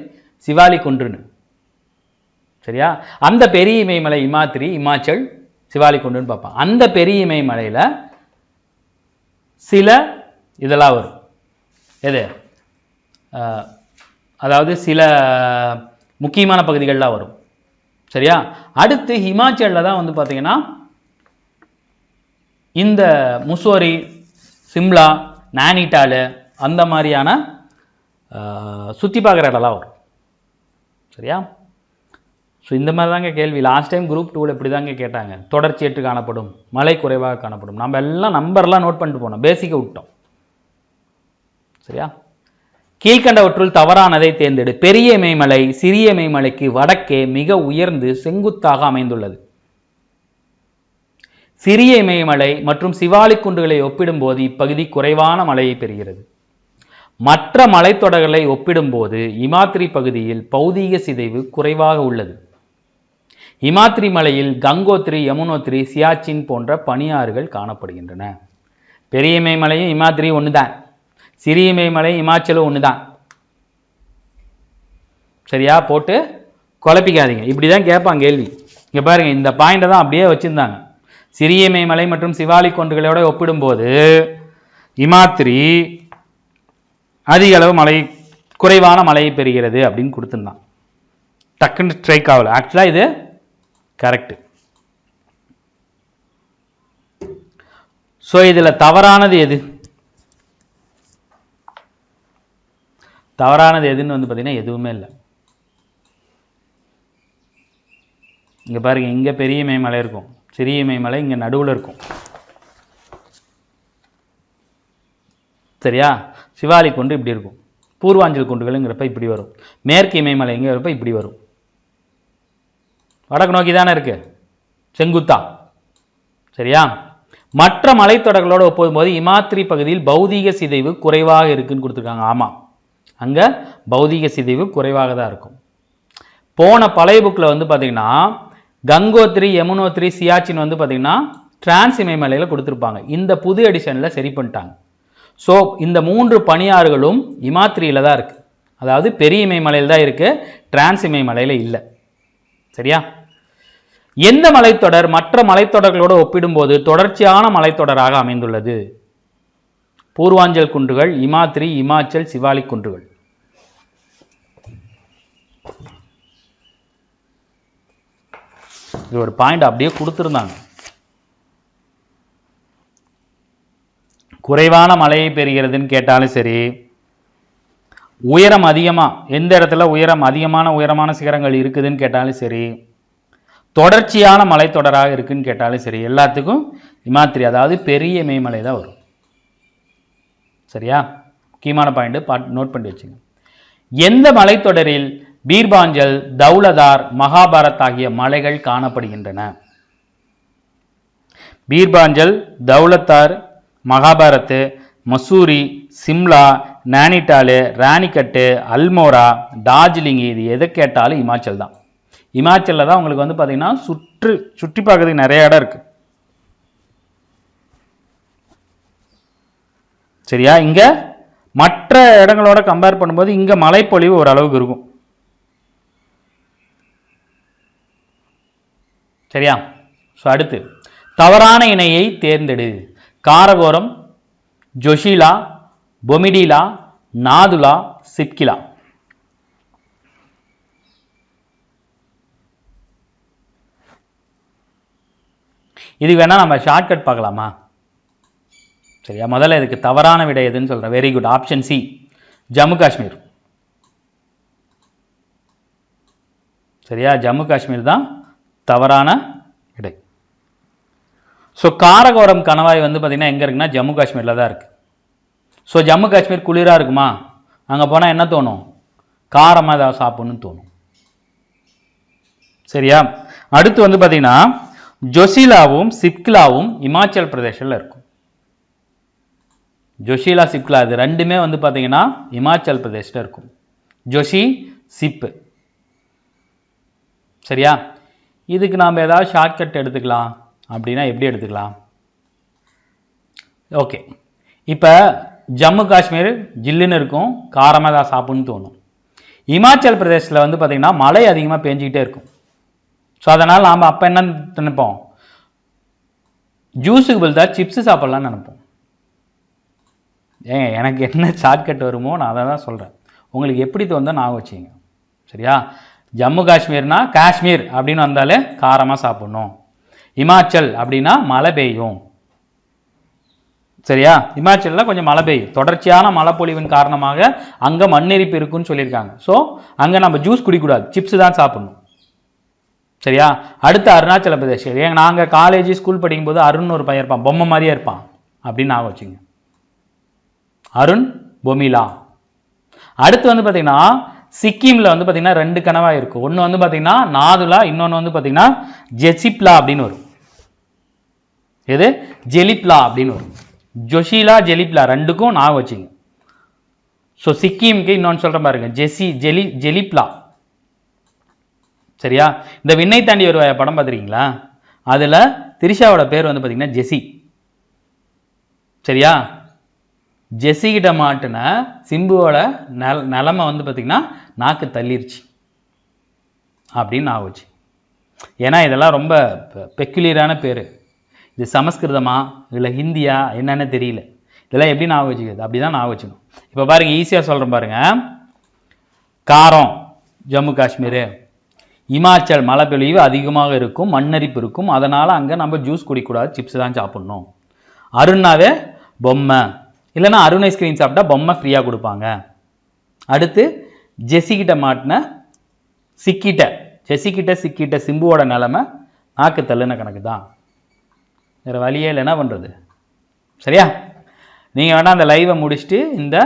சிவாலிக் குன்றுன்னு. சரியா? அந்த பெரிய இமயமலை இமாத்திரி, இமாச்சல், சிவாலிக் குன்றுன்னு பார்ப்பான். அந்த பெரிய இமயமலையில் சில இதெல்லாம் வரும். எது? அதாவது சில முக்கியமான பகுதிகள்லாம் வரும். சரியா? அடுத்து ஹிமாச்சலில் தான் வந்து பார்த்தீங்கன்னா இந்த முசோரி, சிம்லா, நானிட்டால் அந்த மாதிரியான சுற்றி பார்க்குற இடம்லாம் வரும். சரியா? ஸோ இந்த மாதிரி தாங்க கேள்வி. லாஸ்ட் டைம் குரூப் 2ல் இப்படி தாங்க கேட்டாங்க. தொடர்ச்சியற்று காணப்படும், மழை குறைவாக காணப்படும். நம்ம எல்லாம் நம்பர்லாம் நோட் பண்ணிட்டு போனோம், பேசிக்கை விட்டோம். சரியா? கீழ்கண்டவற்றுள் தவறானதை தேர்ந்தெடு. பெரிய இமயமலை சிறிய இமயமலைக்கு வடக்கே மிக உயர்ந்து செங்குத்தாக அமைந்துள்ளது. சிறிய இமயமலை மற்றும் சிவாலிக் குன்றுகளை ஒப்பிடும்போது இப்பகுதி குறைவான மழையை பெறுகிறது. மற்ற மலைத்தொடர்களை ஒப்பிடும்போது இமாத்திரி பகுதியில் பௌதீக சிதைவு குறைவாக உள்ளது. இமாத்திரி மலையில் கங்கோத்ரி, யமுனோத்ரி, சியாச்சின் போன்ற பனியாறுகள் காணப்படுகின்றன. பெரிய இமயமலையும் இமாத்திரி ஒன்று தான், சிறிய இமயமலை இமாச்சலும் ஒன்று தான். சரியா? போட்டு குழப்பிக்காதீங்க. இப்படி தான் கேட்பாங்க கேள்வி. இங்கே பாருங்க, இந்த பாயிண்டை தான் அப்படியே வச்சுருந்தாங்க. சிறிய இமயமலை மற்றும் சிவாலிக் குன்றுகளோட ஒப்பிடும்போது இமாத்திரி அதிக அளவு குறைவான மழையை பெறுகிறது அப்படின்னு கொடுத்துருந்தான். டக்குன்னு ஸ்ட்ரைக் ஆகல. ஆக்சுவலாக இது கரெக்ட். ஸோ இதில் தவறானது எது? தவறானது எதுன்னு வந்து பார்த்தீங்கன்னா எதுவுமே இல்லை. இங்கே பாருங்க, இங்கே பெரிய இமயமலை இருக்கும், சிறிய இமயமலை இங்கே நடுவில் இருக்கும். சரியா? சிவாலிக் குன்று இப்படி இருக்கும், பூர்வாஞ்சல் குன்றுகள்ங்கிறப்ப இப்படி வரும், மேற்கு இமயமலைங்கிறப்ப இப்படி வரும். வடக்கு நோக்கி தானே இருக்கு, செங்குத்தா. சரியா? மற்ற மலைத்தொடர்களோடு ஒப்பிடும்போது இமாத்திரி பகுதியில் பௌதீக சிதைவு குறைவாக இருக்குன்னு கொடுத்துருக்காங்க. ஆமாம், அங்கே பௌதீக சிதைவு குறைவாக தான் இருக்கும். போன பழைய புக்கில் வந்து பார்த்தீங்கன்னா கங்கோத்ரி, யமுனோத்ரி, சியாச்சின் வந்து பார்த்தீங்கன்னா டிரான்ஸ் இமயமலையில் கொடுத்துருப்பாங்க. இந்த புது எடிஷனில் சரி பண்ணிட்டாங்க. ஸோ இந்த 3 பனியாறுகளும் இமாத்திரியில் தான் இருக்குது. அதாவது பெரிய இமயமலையில் தான் இருக்குது, டிரான்ஸ் இமயமலையில் இல்லை. சரியா? எந்த மலைத்தொடர் மற்ற மலைத்தொடர்களோடு ஒப்பிடும்போது தொடர்ச்சியான மலைத்தொடராக அமைந்துள்ளது? பூர்வாஞ்சல் குன்றுகள், இமாத்திரி, இமாச்சல், சிவாலிக் குன்றுகள். இது ஒரு பாயிண்ட் அப்படியே கொடுத்துருந்தாங்க. குறைவான மழையை பெறுகிறதுன்னு கேட்டாலும் சரி, உயரம் அதிகமாக எந்த இடத்துல உயரமான சிகரங்கள் இருக்குதுன்னு கேட்டாலும் சரி, தொடர்ச்சியான மலைத்தொடராக இருக்குன்னு கேட்டாலும் சரி, எல்லாத்துக்கும் இமாத்திரி அதாவது பெரிய இமயமலை தான் வரும். சரியா? முக்கியமான பாயிண்ட் நோட் பண்ணி வச்சுங்க. எந்த மலைத்தொடரில் பீர்பாஞ்சல், தௌலதார், மகாபாரத் ஆகிய மலைகள் காணப்படுகின்றன? பீர்பாஞ்சல், தௌலத்தார், மகாபாரத், மசூரி, சிம்லா, நானிட்டாலு, ராணிக்கட்டு, அல்மோரா, டார்ஜிலிங். இது எதை கேட்டாலும் இமாச்சல் தான். இமாச்சலில் தான் உங்களுக்கு வந்து பார்த்தீங்கன்னா சுற்றி பார்க்கறதுக்கு நிறைய இடம் இருக்கு. சரியா? இங்க மற்ற இடங்களோட கம்பேர் பண்ணும்போது இங்க மழைப்பொழிவு ஓரளவுக்கு இருக்கும். சரியா? ஸோ அடுத்து தவறான இணையை தேர்ந்தெடு. காரகோரம், ஜொஷிலா, பொமிடிலா, நாதுலா, சிப்கிலா. இது வேணா நம்ம ஷார்ட்கட் பார்க்கலாமா? சரியா? முதல்ல இதுக்கு தவறான விடை எதுன்னு சொல்றேன். Very good. Option C, Jammu Kashmir. சரியா? ஜம்மு காஷ்மீர் தான் தவறான விடை. ஸோ காரகோரம் கணவாய் வந்து பார்த்தீங்கன்னா எங்கே இருக்குன்னா ஜம்மு காஷ்மீரில் தான் இருக்கு. ஸோ ஜம்மு காஷ்மீர் குளிராக இருக்குமா? அங்கே போனால் என்ன தோணும்? காரமாக ஏதாவது சாப்பிடணும்னு தோணும். சரியா? அடுத்து வந்து பார்த்தீங்கன்னா ஜொஷிலாவும் சிப்கிலாவும் இமாச்சல் பிரதேசில் இருக்கும். ஜொஷிலா, சிப்கிலா இது ரெண்டுமே வந்து பார்த்தீங்கன்னா இமாச்சல் பிரதேசில் இருக்கும். ஜொஷி, சிப்பு. சரியா? இதுக்கு நாம் ஏதாவது ஷார்ட்கட் எடுத்துக்கலாம் அப்படின்னா எப்படி எடுத்துக்கலாம்? ஓகே, இப்போ ஜம்மு காஷ்மீர் ஜில்லுன்னு இருக்கும், காரமாக தான் சாப்பிட்ணுன்னு தோணும். இமாச்சல் பிரதேசில் வந்து பார்த்தீங்கன்னா மழை அதிகமாக பெஞ்சிக்கிட்டே இருக்கும். ஸோ அதனால் நாம் அப்போ என்ன நினைப்போம்? ஜூஸுக்கு பதிலாக சிப்ஸு சாப்பிட்லான்னு நினைப்போம். எனக்கு என்ன ஷார்ட்கட் வருமோ நான் அதை தான் சொல்கிறேன். உங்களுக்கு எப்படி தோணுதோ நான் வச்சுங்க. சரியா? ஜம்மு காஷ்மீர்னா காஷ்மீர் அப்படின்னு வந்தாலே காரமாக சாப்பிடணும். இமாச்சல் அப்படின்னா மழை பெய்யும். சரியா? இமாச்சலில் கொஞ்சம் மழை பெய்யும். தொடர்ச்சியான மழை பொழிவின் காரணமாக அங்கே மண்ணெரிப்பு இருக்குன்னு சொல்லியிருக்காங்க. ஸோ அங்கே நம்ம ஜூஸ் குடிக்கூடாது, சிப்ஸ் தான் சாப்பிடணும். சரியா? அடுத்து அருணாச்சல பிரதேஷ். ஏங்க நாங்கள் காலேஜ் ஸ்கூல் படிக்கும்போது அருண் ஒரு பையன் இருப்பான், பொம்மை மாதிரியே இருப்பான் அப்படின்னு நான் வச்சுங்க. அருண், பொமிலா. அடுத்து வந்து பார்த்தீங்கன்னா சிக்கிமில் வந்து பார்த்தீங்கன்னா 2 கணவாய் இருக்கும். ஒன்று வந்து பார்த்தீங்கன்னா நாதுலா, இன்னொன்று வந்து பார்த்தீங்கன்னா ஜெசிப்லா அப்படின்னு வரும். எது? ஜெலிப்லா அப்படின்னு வரும். ஜொஷிலா, ஜெலிப்லா ரெண்டுக்கும் நான் வச்சுங்க. ஸோ சிக்கிமுக்கு இன்னொன்று சொல்கிறேன் பாருங்க, ஜெலிப்லா. சரியா? இந்த விண்ணை தாண்டி ஒரு படம் பார்த்துருக்கீங்களா? அதில் திரிஷாவோட பேர் வந்து பார்த்தீங்கன்னா ஜெசி. சரியா? ஜெசி கிட்ட மாட்டின சிம்புவோட நிலைமை வந்து பார்த்தீங்கன்னா நாக்கு தள்ளிருச்சு அப்படின்னு நான் வச்சு. ஏன்னா இதெல்லாம் ரொம்ப பெக்குலியரான பேர். இது சமஸ்கிருதமா இல்லை ஹிந்தியா என்னன்னு தெரியல. இதெல்லாம் எப்படி நான் வச்சுக்கிறது? அப்படி தான் நான் வச்சுக்கணும். இப்போ பாருங்க, ஈஸியாக சொல்கிறேன் பாருங்க. காரம் ஜம்மு காஷ்மீர், இமாச்சல் மழை பொழிவு அதிகமாக இருக்கும், மண்ணரிப்பு இருக்கும், அதனால் அங்கே நம்ம ஜூஸ் குடிக்கூடாது, சிப்ஸ் தான் சாப்பிட்ணும். அருணாவே பொம்மை, இல்லைன்னா அருண் ஐஸ்கிரீம் சாப்பிட்டா பொம்மை ஃப்ரீயாக கொடுப்பாங்க. அடுத்து ஜெசிக்கிட்ட மாட்டின சிக்கிட்ட சிம்புவோட நிலைமை நாக்கு தள்ளுன கணக்கு தான். வேறு வழியே இல்லை, என்ன பண்ணுறது? சரியா? நீங்கள் வேணால் அந்த லைவை முடிச்சுட்டு இந்த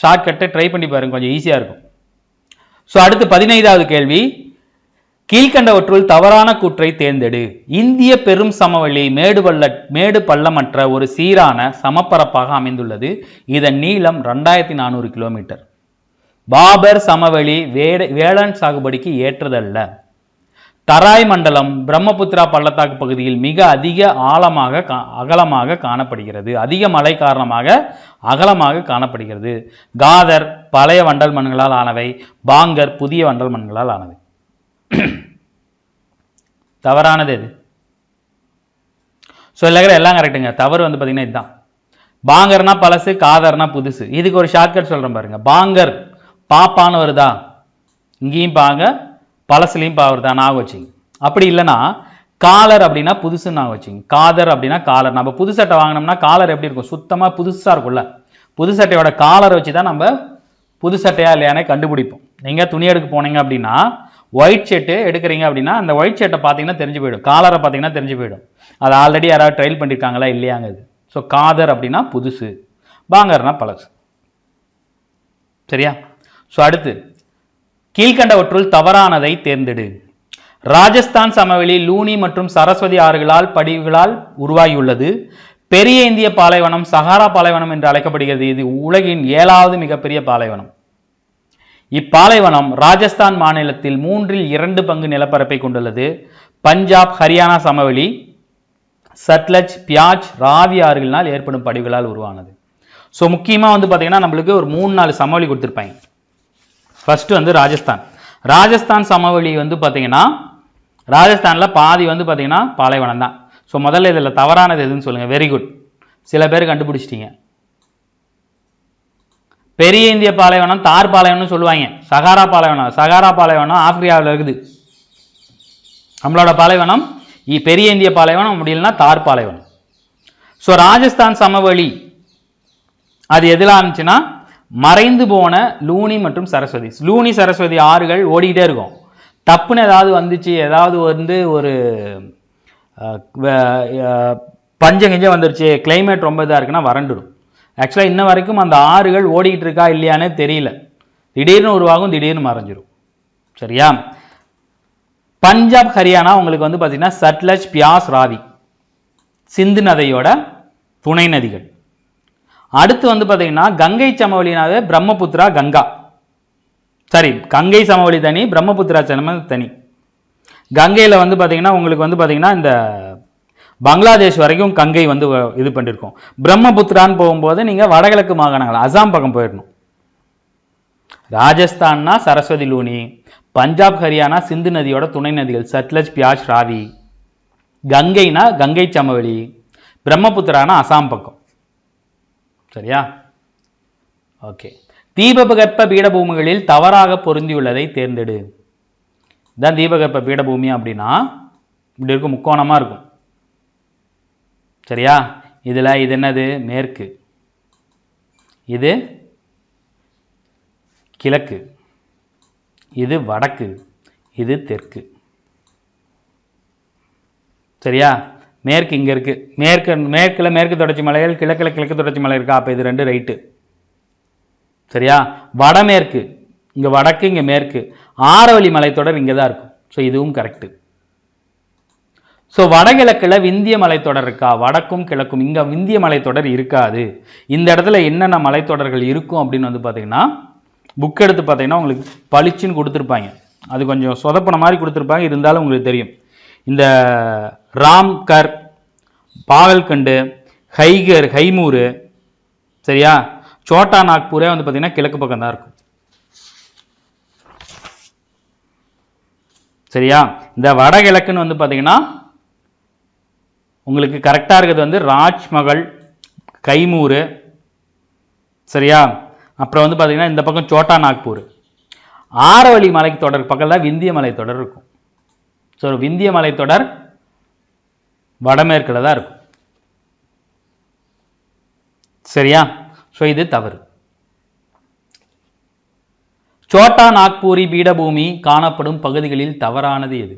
ஷார்ட்கட்டை ட்ரை பண்ணி பாருங்க, கொஞ்சம் ஈஸியாக இருக்கும். ஸோ அடுத்து 15வது கேள்வி. கீழ்கண்டவற்றுள் தவறான கூற்றை தேர்ந்தெடு. இந்திய பெரும் சமவெளி மேடு பள்ளமற்ற ஒரு சீரான சமப்பரப்பாக அமைந்துள்ளது. இதன் நீளம் 2400 கிலோமீட்டர். பாபர் சமவெளி வேளாண் சாகுபடிக்கு ஏற்றதல்ல. தராய் மண்டலம் பிரம்மபுத்திரா பள்ளத்தாக்கு பகுதியில் மிக அதிக அகலமாக காணப்படுகிறது. அதிக மழை காரணமாக அகலமாக காணப்படுகிறது. காதர் பழைய வண்டல் மண்களால் ஆனவை, பாங்கர் புதிய வண்டல் மண்களால் ஆனவை. தவறானது எது? சொல்லுகிற எல்லாம் கரெக்டுங்க. தவறு வந்து பார்த்தீங்கன்னா இதுதான். பாங்கர்னா பழசு, காதர்னா புதுசு. இதுக்கு ஒரு ஷார்ட்கட் சொல்றேன் பாருங்க. பாங்கர் பாப்பான்னு வருதா, இங்கேயும் பாங்க, பழசுலையும் பா வருதா, ஞாபகம் வச்சுங்க. அப்படி இல்லைன்னா காலர் அப்படின்னா புதுசுன்னு ஞாபகம் வச்சுங்க. காதர் அப்படின்னா காலர். நம்ம புது சட்டை வாங்கினோம்னா காலர் எப்படி இருக்கும்? சுத்தமாக புதுசாக இருக்கும்ல. புது சட்டையோட காலரை வச்சு தான் நம்ம புது சட்டையா இல்லையானே கண்டுபிடிப்போம். நீங்கள் துணி எடுக்க போனீங்க அப்படின்னா ஒயிட் ஷர்ட்டு எடுக்கிறீங்க அப்படின்னா அந்த ஒயிட் ஷர்ட்டை பார்த்தீங்கன்னா தெரிஞ்சு போயிடும், காலரை பார்த்தீங்கன்னா தெரிஞ்சு போயிடும். அதை ஆல்ரெடி யாராவது ட்ரையல் பண்ணியிருக்காங்களா இல்லையாங்க இது. ஸோ காதர் அப்படின்னா புதுசு, பாங்கர்னா பழசு. சரியா? ஸோ அடுத்து கீழ்கண்டவற்றுள் தவறானதை தேர்ந்தெடு. ராஜஸ்தான் சமவெளி லூனி மற்றும் சரஸ்வதி ஆறுகளால் படிவுகளால் உருவாகியுள்ளது. பெரிய இந்திய பாலைவனம் சஹாரா பாலைவனம் என்று அழைக்கப்படுகிறது. இது உலகின் 7வது மிகப்பெரிய பாலைவனம். இப்பாலைவனம் ராஜஸ்தான் மாநிலத்தில் 2/3 பங்கு நிலப்பரப்பை கொண்டுள்ளது. பஞ்சாப் ஹரியானா சமவெளி சட்லஜ் பியாஜ் ராவி ஆறுகளினால் ஏற்படும் படிவுகளால் உருவானது. ஸோ முக்கியமாக வந்து பார்த்தீங்கன்னா நம்மளுக்கு ஒரு 3-4 சமவெளி கொடுத்துருப்பாங்க. ஃபர்ஸ்ட் வந்து ராஜஸ்தான் சமவெளி வந்து பார்த்தீங்கன்னா ராஜஸ்தானில் பாதி வந்து பார்த்தீங்கன்னா பாலைவனம் தான். ஸோ முதல்ல இதில் தவறானது எதுன்னு சொல்லுங்கள். வெரி குட், சில பேர் கண்டுபிடிச்சிட்டீங்க. பெரிய இந்திய பாலைவனம் தார் பாலைவனம்னு சொல்லுவாங்க. சகாரா பாலைவனம் ஆப்பிரிக்காவில் இருக்குது. நம்மளோட பாலைவனம் பெரிய இந்திய பாலைவனம், அப்படி இல்லைன்னா தார் பாலைவனம். ஸோ ராஜஸ்தான் சமவெளி அது எதில் ஆரம்பிச்சுன்னா மறைந்து போன லூனி மற்றும் சரஸ்வதி. லூனி சரஸ்வதி ஆறுகள் ஓடிக்கிட்டே இருக்கும். தப்புன்னு ஏதாவது வந்துச்சு, ஏதாவது வந்து ஒரு பஞ்சம் வந்துருச்சு, கிளைமேட் ரொம்ப இதாக இருக்குன்னா வறண்டுடும். ஆக்சுவலாக இன்ன வரைக்கும் அந்த ஆறுகள் ஓடிக்கிட்டு இருக்கா இல்லையானே தெரியல. திடீர்னு உருவாகும், திடீர்னு மறைஞ்சிரும். சரியா? பஞ்சாப் ஹரியானா உங்களுக்கு வந்து பார்த்தீங்கன்னா சட்லஜ் பியாஸ் ராவி சிந்து நதியோட துணை நதிகள். அடுத்து வந்து பார்த்தீங்கன்னா கங்கை சமவெளினாவே பிரம்மபுத்திரா கங்கா. சரி, கங்கை சமவெளி தனி, பிரம்மபுத்திரா சமவெளி தனி. கங்கையில் வந்து பார்த்தீங்கன்னா உங்களுக்கு வந்து பார்த்தீங்கன்னா இந்த பங்களாதேஷ் வரைக்கும் கங்கை வந்து இது பண்ணியிருக்கோம். பிரம்மபுத்திரான்னு போகும்போது நீங்கள் வடகிழக்கு மாகாணங்கள் அசாம் பக்கம் போயிடணும். ராஜஸ்தான்னா சரஸ்வதி லூனி, பஞ்சாப் ஹரியானா சிந்து நதியோட துணை நதிகள் சட்லஜ் பியாஜ் ராவி, கங்கைனா கங்கை சமவெளி, பிரம்மபுத்திரானா அசாம் பக்கம். சரியா? ஓகே. தீபகற்ப பீடபூமிகளில் தவறாக பொருந்தியுள்ளதை தேர்ந்தெடு. இதான் தீபகற்ப பீடபூமி அப்படின்னா இப்படி இருக்கும், முக்கோணமா இருக்கும். சரியா? இதுல இது என்னது? மேற்கு, இது கிழக்கு, இது வடக்கு, இது தெற்கு. சரியா? மேற்கு இங்க இருக்கு. மேற்குல மேற்கு தொடர்ச்சி மலைகள், கிழக்குல கிழக்கு தொடர்ச்சி மலை இருக்கா? அப்ப இது 2 ரைட்டு. சரியா? வடமேற்கு இங்க வடக்கு, இங்க மேற்கு. ஆரவழி மலைத்தொடர் இங்க தான் இருக்கும். ஸோ இதுவும் கரெக்ட். ஸோ வடகிழக்குல விந்திய மலைத்தொடர் இருக்கா? வடக்கும் கிழக்கும் இங்க விந்திய மலைத்தொடர் இருக்காது. இந்த இடத்துல என்னென்ன மலைத்தொடர்கள் இருக்கும் அப்படின்னு வந்து பார்த்தீங்கன்னா புக் எடுத்து பார்த்தீங்கன்னா உங்களுக்கு பளிச்சுன்னு கொடுத்துருப்பாங்க. அது கொஞ்சம் சொதப்பன மாதிரி கொடுத்துருப்பாங்க, இருந்தாலும் உங்களுக்கு தெரியும். இந்த ராம்கர், பாகல்கண்டு, ஹைமூர், சரியா? சோட்டா நாக்பூரே வந்து பார்த்தீங்கன்னா கிழக்கு பக்கம் தான் இருக்கும். சரியா? இந்த வடகிழக்குன்னு வந்து பார்த்தீங்கன்னா உங்களுக்கு கரெக்டாக இருக்கிறது வந்து ராஜ்மஹல், கைமூர். சரியா? அப்புறம் வந்து பார்த்தீங்கன்னா இந்த பக்கம் சோட்டா நாக்பூர். ஆரவழி மலைத்தொடர் பக்கத்தில் விந்திய மலைத்தொடர் இருக்கும். ஸோ விந்திய மலைத்தொடர் வடமேற்கில் தான் இருக்கும். சரியா? ஸோ இது தவறு. சோட்டா நாக்பூரி பீடபூமி காணப்படும் பகுதிகளில் தவறானது எது?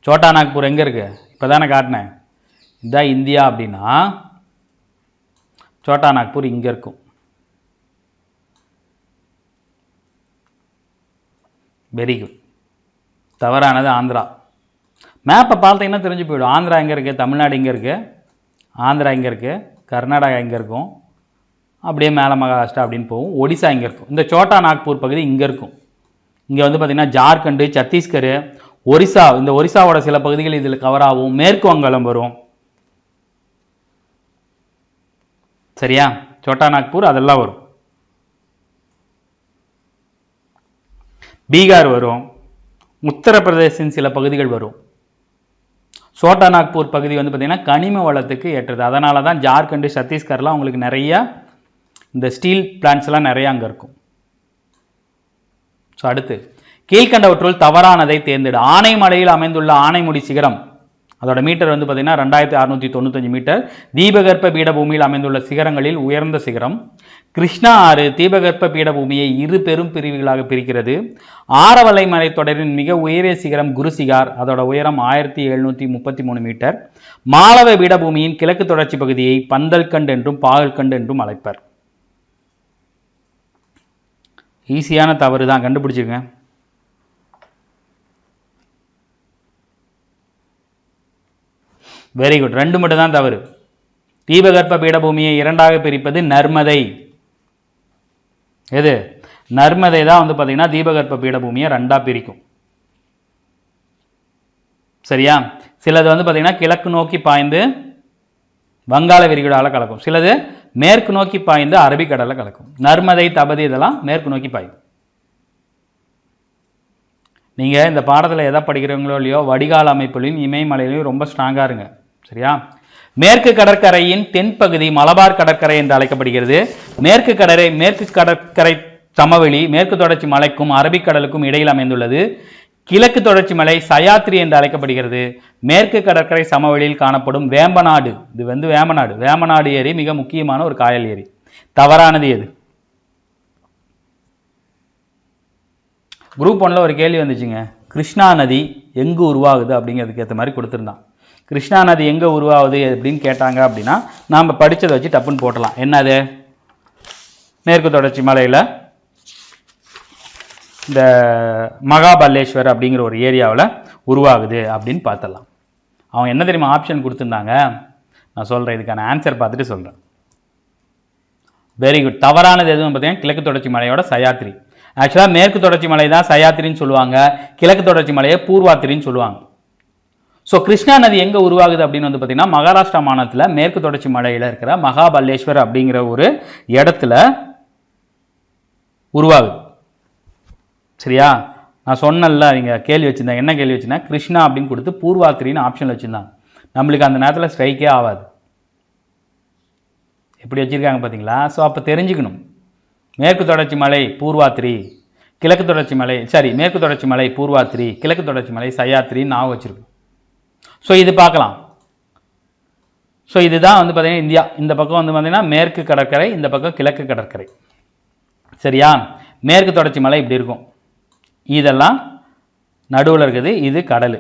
சோட்டா நாக்பூர் எங்க இருக்கு? இப்பதானே காட்டினேன். இதுதான் இந்தியா அப்படின்னா சோட்டா நாக்பூர் இங்க இருக்கும். Very good. தவறானது ஆந்திரா. மேப்பை பார்த்தீங்கன்னா தெரிஞ்சு போயிடும். ஆந்திரா எங்கே இருக்குது, தமிழ்நாடு எங்கே இருக்குது, ஆந்திரா எங்கே இருக்குது, கர்நாடகா எங்கே இருக்கும், அப்படியே மேலே மகாராஷ்டிரா அப்படின்னு போகும். ஒடிசா இங்கே இருக்கும். இந்த சோட்டா நாக்பூர் பகுதி இங்கே இருக்கும். இங்கே வந்து பார்த்திங்கன்னா ஜார்க்கண்டு, சத்தீஸ்கர், ஒரிசா, இந்த ஒரிசாவோட சில பகுதிகள் இதில் கவர் ஆகும். மேற்கு வங்காளம் வரும். சரியா? சோட்டா நாக்பூர் அதெல்லாம் வரும். பீகார் வரும். உத்தரப்பிரதேசின் சில பகுதிகள் வரும். சோட்டா நாக்பூர் பகுதி வந்து பார்த்திங்கன்னா கனிம வளத்துக்கு ஏற்றது. அதனால தான் ஜார்க்கண்டு, சத்தீஸ்கர்லாம் உங்களுக்கு நிறைய இந்த ஸ்டீல் பிளான்ட்ஸ்லாம் நிறைய அங்கே இருக்கும். ஸோ அடுத்து கீழ்கண்டவற்றுள் தவறானதை தேர்ந்தெடு. ஆனைமலையில் அமைந்துள்ள ஆனைமுடி சிகரம், அதோட மீட்டர் வந்து பார்த்தீங்கன்னா 2695 மீட்டர். தீபகற்ப பீடபூமியில் அமைந்துள்ள சிகரங்களில் உயர்ந்த சிகரம். கிருஷ்ணா ஆறு தீபகற்ப பீடபூமியை இரு பெரும் பிரிவுகளாக பிரிக்கிறது. ஆரவலை மலைத்தொடரின் மிக உயரிய சிகரம் குருசிகார், அதோட உயரம் 1733 மீட்டர். மாலவ பீடபூமியின் கிழக்கு தொடர்ச்சி பகுதியை பந்தல்கண்ட் என்றும் பாகல்கண்ட் என்றும் அழைப்பர். ஈஸியான தவறு தான், கண்டுபிடிச்சிருங்க. Very good. 2 மட்டும் தான் தவறு. தீபகற்ப பீடபூமியை இரண்டாக பிரிப்பது நர்மதை. எது? நர்மதை தான் வந்து பார்த்தீங்கன்னா தீபகற்ப பீடபூமியை 2ஆ பிரிக்கும். சரியா? சிலது வந்து பார்த்தீங்கன்னா கிழக்கு நோக்கி பாய்ந்து வங்காள விரிகுடாவில் கலக்கும். சிலது மேற்கு நோக்கி பாய்ந்து அரபிக்கடலில் கலக்கும். நர்மதை, தபதி இதெல்லாம் மேற்கு நோக்கி பாயும். நீங்கள் இந்த பாடத்தில் எதை படிக்கிறீங்களோ இல்லையோ, வடிகால் அமைப்புலையும் இமயமலையிலையும் ரொம்ப ஸ்ட்ராங்காக இருங்க. சரியா? மேற்கு கடற்கரையின் தென்பகுதி மலபார் கடற்கரை என்று அழைக்கப்படுகிறது. மேற்கு கடற்கரை சமவெளி மேற்கு தொடர்ச்சி மலைக்கும் அரபிக்கடலுக்கும் இடையில் அமைந்துள்ளது. கிழக்கு தொடர்ச்சி மலை சயாத்ரி என்று அழைக்கப்படுகிறது. மேற்கு கடற்கரை சமவெளியில் காணப்படும் வேம்பநாடு, இது வந்து வேம்பநாடு ஏரி மிக முக்கியமான ஒரு காயல் ஏரி. தவறானது எது? குரூப் 1ல ஒரு கேள்வி வந்துச்சுங்க. கிருஷ்ணா நதி எங்கு உருவாகுது அப்படிங்கிறதுக்கு ஏற்ற மாதிரி கொடுத்துருந்தான். கிருஷ்ணா நதி எங்கே உருவாகுது அப்படின்னு கேட்டாங்க அப்படின்னா நாம் படித்ததை வச்சு டப்புன்னு போட்டலாம். என்னது? மேற்கு தொடர்ச்சி மலையில் இந்த மகாபல்லேஸ்வர் அப்படிங்கிற ஒரு ஏரியாவில் உருவாகுது அப்படின்னு பார்த்துடலாம். அவங்க என்ன தெரியுமா ஆப்ஷன் கொடுத்துருந்தாங்க? நான் சொல்கிறேன், இதுக்கான ஆன்சர் பார்த்துட்டு சொல்கிறேன். Very good. தவறானது எதுவும் பார்த்தீங்கன்னா கிழக்கு தொடர்ச்சி மலையோட சயாத்ரி. ஆக்சுவலாக மேற்கு தொடர்ச்சி மலை தான் சயாத்திரின்னு சொல்லுவாங்க, கிழக்கு தொடர்ச்சி மலையை பூர்வாத்திரின்னு சொல்லுவாங்க. ஸோ கிருஷ்ணா நதி எங்கே உருவாகுது அப்படின்னு வந்து பார்த்தீங்கன்னா மகாராஷ்டிரா மாநிலத்தில் மேற்கு தொடர்ச்சி மலையில் இருக்கிற மகாபல்லேஸ்வர் அப்படிங்கிற ஒரு இடத்துல உருவாகுது. சரியா? நான் சொன்னல, நீங்கள் கேள்வி வச்சுருந்தேன். என்ன கேள்வி வச்சுருந்தேன்? கிருஷ்ணா அப்படின்னு கொடுத்து பூர்வாத்திரின்னு ஆப்ஷன் வச்சுருந்தாங்க. நம்மளுக்கு அந்த நேரத்தில் ஸ்ட்ரைக்கே ஆகாது. எப்படி வச்சுருக்காங்க பார்த்தீங்களா? ஸோ அப்போ தெரிஞ்சுக்கணும். மேற்கு தொடர்ச்சி மலை பூர்வாத்திரி, கிழக்கு தொடர்ச்சி மலை மேற்கு தொடர்ச்சி மலை பூர்வாத்திரி, கிழக்கு தொடர்ச்சி மலை சயாத்திரின்னு நான் வச்சுருக்கோம். ஸோ இது பார்க்கலாம். ஸோ இதுதான் வந்து பார்த்தீங்கன்னா இந்தியா. இந்த பக்கம் வந்து பார்த்தீங்கன்னா மேற்கு கடற்கரை, இந்த பக்கம் கிழக்கு கடற்கரை. சரியா? மேற்கு தொடர்ச்சி மலை இப்படி இருக்கும். இதெல்லாம் நடுவில் இருக்குது. இது கடல்,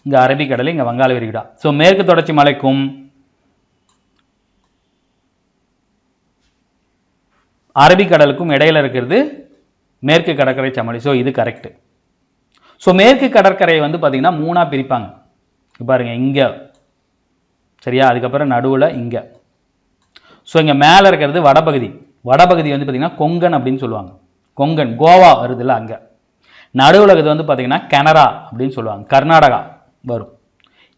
இங்கே அரபிக்கடல், இங்கே வங்காள விரிகுடா. ஸோ மேற்கு தொடர்ச்சி மலைக்கும் அரபிக்கடலுக்கும் இடையில இருக்கிறது மேற்கு கடற்கரை சமவெளி. ஸோ இது கரெக்ட். ஸோ மேற்கு கடற்கரையை வந்து பார்த்தீங்கன்னா 3ஆக பிரிப்பாங்க. பாருங்க, இங்கே. சரியா? அதுக்கப்புறம் நடுவில் இங்கே. ஸோ இங்கே மேலே இருக்கிறது வடபகுதி. வடபகுதி வந்து பார்த்தீங்கன்னா கொங்கன் அப்படின்னு சொல்லுவாங்க. கொங்கன் கோவா வருதுல்ல அங்கே. நடுவில் இருக்கிறது வந்து பார்த்தீங்கன்னா கனரா அப்படின்னு சொல்லுவாங்க, கர்நாடகா வரும்.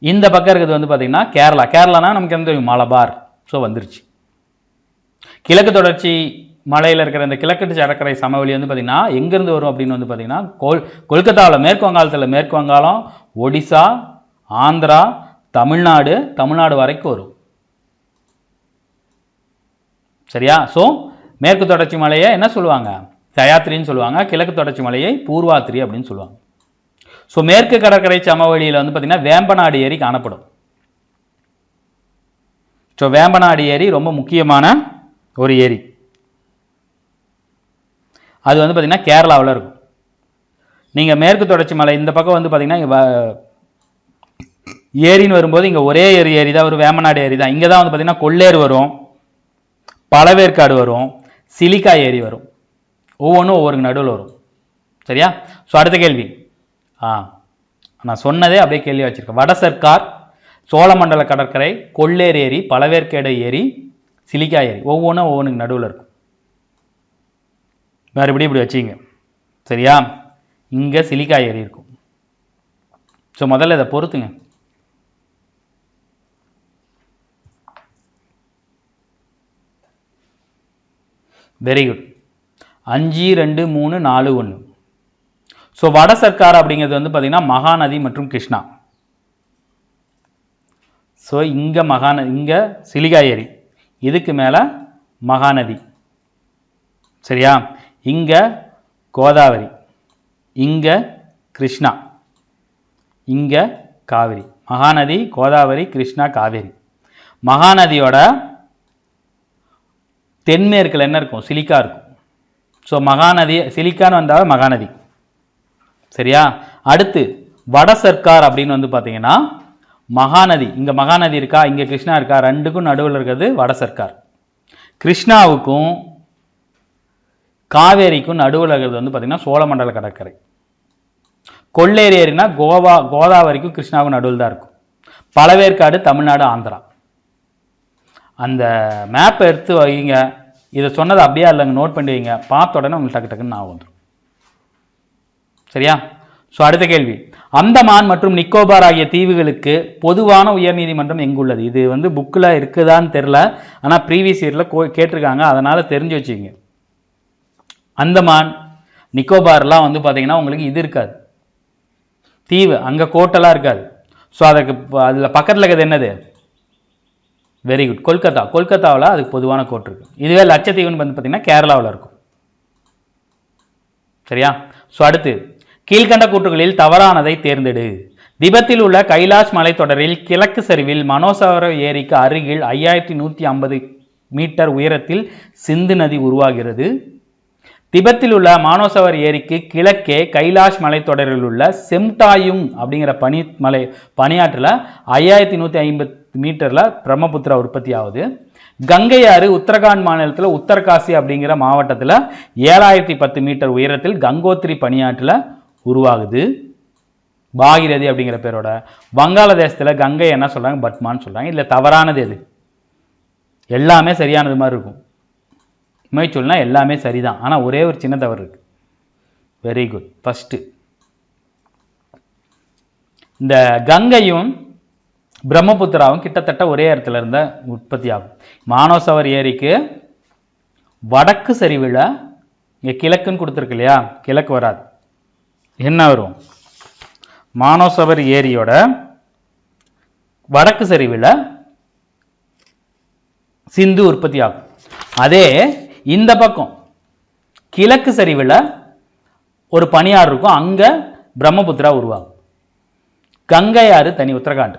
இந்த பக்கம் இருக்கிறது வந்து பார்த்தீங்கன்னா கேரளா. கேரளானா நமக்கு என்ன தெரியும்? மலபார். ஸோ வந்துருச்சு. கிழக்கு தொடர்ச்சி மலையில் இருக்கிற இந்த கிழக்கு கடற்கரை சமவெளி வந்து பார்த்தீங்கன்னா எங்கேருந்து வரும் அப்படின்னு வந்து பார்த்தீங்கன்னா கொல்கத்தாவில், மேற்கு வங்காளத்தில், மேற்கு வங்காளம், ஒடிசா, ஆந்திரா, தமிழ்நாடு வரைக்கும் வரும். சரியா? ஸோ மேற்கு தொடர்ச்சி மலையை என்ன சொல்லுவாங்க? சயாத்திரின்னு சொல்லுவாங்க. கிழக்கு தொடர்ச்சி மலையை பூர்வாத்திரி அப்படின்னு சொல்லுவாங்க. ஸோ மேற்கு கடற்கரை சமவெளியில் வந்து பார்த்தீங்கன்னா வேம்பநாடு ஏரி காணப்படும். ஸோ வேம்பநாடு ஏரி ரொம்ப முக்கியமான ஒரு ஏரி. அது வந்து பார்த்தீங்கன்னா கேரளாவில் இருக்கும். நீங்கள் மேற்கு தொடர்ச்சி மலை இந்த பக்கம் வந்து பார்த்தீங்கன்னா ஏரின்னு வரும்போது இங்கே ஒரே ஏரி தான் ஒரு வேம்பநாடு ஏரி தான். இங்கே தான் வந்து பார்த்தீங்கன்னா கொள்ளேறு வரும், பழவேற்காடு வரும், சிலிக்கா ஏரி வரும். ஒவ்வொன்றும் ஒவ்வொரு நடுவில் வரும். சரியா? ஸோ அடுத்த கேள்வி. நான் சொன்னதே அப்படியே கேள்வி வச்சிருக்கேன். வட சர்க்கார், சோழமண்டல கடற்கரை, கொள்ளேறு ஏரி, பழவேற்காடு ஏரி, சிலிக்கா ஏரி ஒவ்வொன்றும் ஒவ்வொன்றுக்கு நடுவில் இருக்கும். மறுபடியும் இப்படி வச்சிங்க. சரியா? இங்கே சிலிக்கா ஏரி இருக்கும். ஸோ முதல்ல இதை பொறுத்துங்க. Very good. 5 2 3 4 1. ஸோ வட சர்க்கார் அப்படிங்கிறது வந்து பார்த்தீங்கன்னா மகாநதி மற்றும் கிருஷ்ணா. ஸோ இங்கே இங்கே சிலிகா ஏரி, இதுக்கு மேலே மகாநதி. சரியா? இங்கே கோதாவரி, இங்கே கிருஷ்ணா, இங்கே காவிரி. மகாநதி, கோதாவரி, கிருஷ்ணா, காவேரி. மகாநதியோட தென்மேற்கில் என்ன இருக்கும்? சிலிக்கா இருக்கும். ஸோ மகாநதி சிலிக்கான்னு வந்தால் மகாநதி. சரியா? அடுத்து வட சர்க்கார் அப்படின்னு வந்து பார்த்தீங்கன்னா மகாநதி, இங்கே மகாநதி இருக்கா, இங்கே கிருஷ்ணா இருக்கா, ரெண்டுக்கும் நடுவில் இருக்கிறது வட சர்க்கார். கிருஷ்ணாவுக்கும் காவேரிக்கும் நடுவில் இருக்கிறது வந்து பார்த்தீங்கன்னா சோழமண்டல கடற்கரை. கொள்ளேரி ஏரினா கோதாவரிக்கும் கிருஷ்ணாவுக்கும் நடுவில் தான் இருக்கும். பழவேற்காடு தமிழ்நாடு, ஆந்திரா. அந்த மேப்பை எடுத்து வைங்க. இதை சொன்னது அப்படியே இல்லைங்க, நோட் பண்ணி வைங்க. பார்த்த உடனே உங்களுக்கு டக்கு டக்குன்னு நான் வந்துடும். சரியா? ஸோ அடுத்த கேள்வி, அந்தமான் மற்றும் நிக்கோபார் ஆகிய தீவுகளுக்கு பொதுவான உயர்நீதிமன்றம் எங்குள்ளது? இது வந்து புக்கில் இருக்குதான்னு தெரில, ஆனால் ப்ரீவியஸ் இயரில் கேட்டிருக்காங்க, அதனால் தெரிஞ்சு வச்சுக்கோங்க. அந்தமான் நிக்கோபார்லாம் வந்து பார்த்தீங்கன்னா உங்களுக்கு இது இருக்காது, தீவு, அங்கே கோட்டெல்லாம் இருக்காது. ஸோ அதுக்கு அதில் பக்கத்தில் இருக்கிறது என்னது? Very good, Kolkata. கொல்கத்தாவில் அதுக்கு பொதுவான கோர்ட் இருக்கு. இதுவே லட்சத்தீவுன்னு வந்து பார்த்தீங்கன்னா கேரளாவில் இருக்கும். சரியா? ஸோ அடுத்து, கீழ்கண்ட கூற்றுகளில் தவறானதை தேர்ந்தெடு. திபெத்தில் உள்ள கைலாஷ் மலைத்தொடரில் கிழக்கு சரிவில் மனோசவர ஏரிக்கு அருகில் 5150 மீட்டர் உயரத்தில் சிந்து நதி உருவாகிறது. திபெத்தில் உள்ள மானோசவர் ஏரிக்கு கிழக்கே கைலாஷ் மலைத்தொடரில் உள்ள செம்டாயுங் அப்படிங்கிற பனியாற்றில் 5150 மீட்டர்ல பிரம்மபுத்திரா உற்பத்தி ஆகுது. கங்கை ஆறு உத்தரகாண்ட் மாநிலத்தில் உத்தரகாசி அப்படிங்கிற மாவட்டத்தில் 7010 மீட்டர் உயரத்தில் கங்கோத்ரி பனியாற்றில் உருவாகுது, பாகிரதி அப்படிங்கிற பேரோட. வங்காளதேசத்தில் கங்கை என்ன சொல்றாங்க? பத்மான்னு சொல்றாங்க. இதுல தவறானது எது? எல்லாமே சரியானது மாதிரி இருக்கும். உண்மை சொல்லினா எல்லாமே சரிதான், ஆனால் ஒரே ஒரு சின்ன தவறு இருக்கு. Very good. ஃபர்ஸ்ட், இந்த கங்கையும் பிரம்மபுத்திராவும் கிட்டத்தட்ட ஒரே இடத்துல இருந்த உற்பத்தி ஆகும். மானோசவர் ஏரிக்கு வடக்கு சரிவில், இங்கே கிழக்குன்னு கொடுத்துருக்கு இல்லையா, கிழக்கு வராது. என்ன வரும்? மானோசவர் ஏரியோட வடக்கு சரிவில் சிந்து உற்பத்தி ஆகும். அதே இந்த பக்கம் கிழக்கு சரிவில் ஒரு பனியாறு இருக்கும், அங்க பிரம்மபுத்திரா உருவாகும். கங்கை ஆறு தனி, உத்தரகாண்ட்.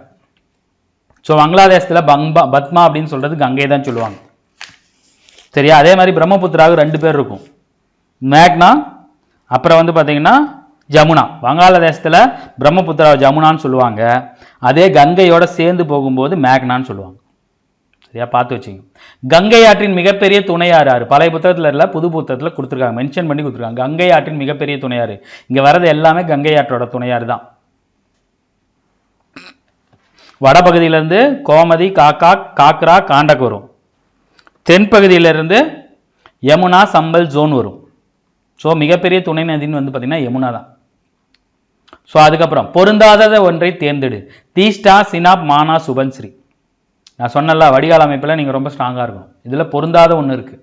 ஸோ வங்காளதேசத்தில் பத்மா அப்படின்னு சொல்றது கங்கை தான் சொல்லுவாங்க. சரியா? அதே மாதிரி பிரம்மபுத்திராவுக்கு 2 பேர் இருக்கும், மேக்னா, அப்புறம் வந்து பார்த்தீங்கன்னா ஜமுனா. வங்காளதேசத்தில் பிரம்மபுத்திரா ஜமுனான்னு சொல்லுவாங்க, அதே கங்கையோட சேர்ந்து போகும்போது மேக்னான்னு சொல்லுவாங்க. சரியா? பார்த்து வச்சுங்க. கங்கை ஆற்றின் மிகப்பெரிய துணையாறு ஆறு, பழைய புத்தகத்தில் இல்லை புது புத்தகத்தில் கொடுத்துருக்காங்க, மென்ஷன் பண்ணி கொடுத்துருக்காங்க. கங்கை ஆற்றின் மிகப்பெரிய துணையாறு, இங்கே வர்றது எல்லாமே கங்கை ஆற்றோட துணையாறு தான். வடபகுதியிலிருந்து கோமதி, காக்ரா, காண்டக் வரும். தென்பகுதியிலிருந்து யமுனா, சம்பல் ஜோன் வரும். ஸோ மிகப்பெரிய துணை நதின்னு வந்து பார்த்தீங்கன்னா யமுனா தான். ஸோ அதுக்கப்புறம் பொருந்தாத ஒன்றை தேர்ந்தெடு. தீஸ்டா, சினாப், மானா, சுபன்ஸ்ரீ. நான் சொன்னல வடிகால் அமைப்பில் நீங்கள் ரொம்ப ஸ்ட்ராங்காக இருக்கணும். இதில் பொருந்தாத ஒன்று இருக்குது.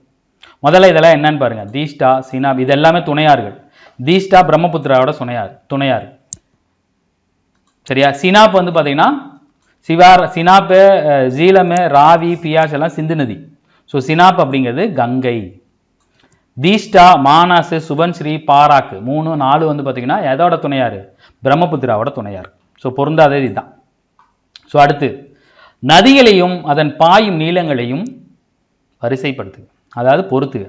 முதல்ல இதெல்லாம் என்னன்னு பாருங்கள். தீஸ்டா, சினாப் இது எல்லாமே துணையாறுகள். தீஸ்டா பிரம்மபுத்திராவோட துணையாறு. சரியா? சினாப் வந்து பார்த்தீங்கன்னா சினாப்பு, ஜீலமு, ராவி, பியாஸ் எல்லாம் சிந்து நதி. ஸோ சினாப் அப்படிங்கிறது கங்கை. தீஸ்டா, மானாசு, சுபன்ஸ்ரீ, பாராக்கு 3 4 வந்து பார்த்தீங்கன்னா எதோட துணையாறு? பிரம்மபுத்திராவோட துணையாறு. ஸோ பொருந்தாதது இதுதான். ஸோ அடுத்து, நதிகளையும் அதன் பாயும் நீளங்களையும் வரிசைப்படுத்துக, அதாவது பொறுத்துக.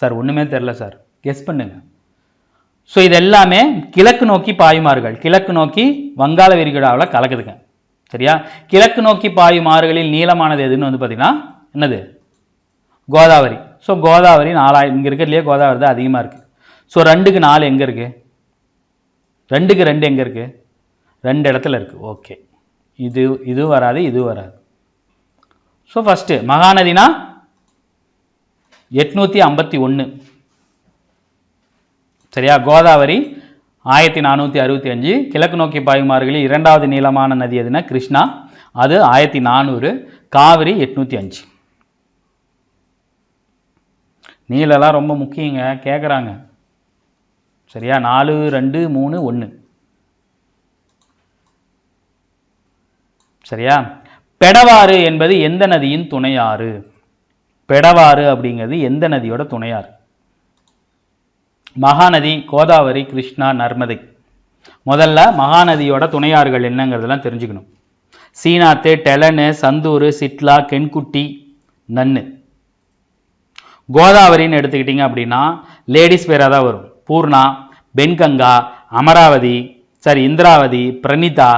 சார் ஒன்றுமே தெரில சார், கெஸ் பண்ணுங்க. ஸோ இது எல்லாமே கிழக்கு நோக்கி பாயுமாறுகள், கிழக்கு நோக்கி வங்காள விரிகுடாவில் கலக்குதுங்க. சரியா? கிழக்கு நோக்கி பாயும் ஆறுகளில் நீளமானது எதுன்னு வந்து பார்த்தீங்கன்னா என்னது? கோதாவரி. ஸோ கோதாவரி 4000, இங்கே இருக்கிறதுலையே கோதாவரி தான் அதிகமாக இருக்குது. ஸோ 2க்கு 4 எங்கே இருக்குது? 2க்கு 2 எங்கே இருக்குது? 2 இடத்துல இருக்குது. ஓகே, இது வராது, இது வராது. ஸோ ஃபஸ்ட்டு மகாநதினா 851. சரியா? கோதாவரி 1465. கிழக்கு நோக்கி பாயும் ஆறுகளில் இரண்டாவது நீளமான நதி எதுனா கிருஷ்ணா, அது 1400. காவிரி 805. நீளெல்லாம் ரொம்ப முக்கியங்க, கேட்குறாங்க. சரியா? 4, 2, 3, 1. சரியா? பெடவாறு என்பது எந்த நதியின் துணையாறு? பெடவாறு அப்படிங்கிறது எந்த நதியோட துணையாறு? மகாநதி, கோதாவரி, கிருஷ்ணா, நர்மதை. முதல்ல மகாநதியோட துணையாறுகள் என்னங்கிறதெல்லாம் தெரிஞ்சுக்கணும். சீனாத்து, டெலனு, சந்தூர், சிட்லா, கென்குட்டி, நன்னு. கோதாவரின்னு எடுத்துக்கிட்டிங்க அப்படின்னா லேடிஸ் பேராக தான் வரும். பூர்ணா, பென்கங்கா, அமராவதி, இந்திராவதி, பிரணிதா,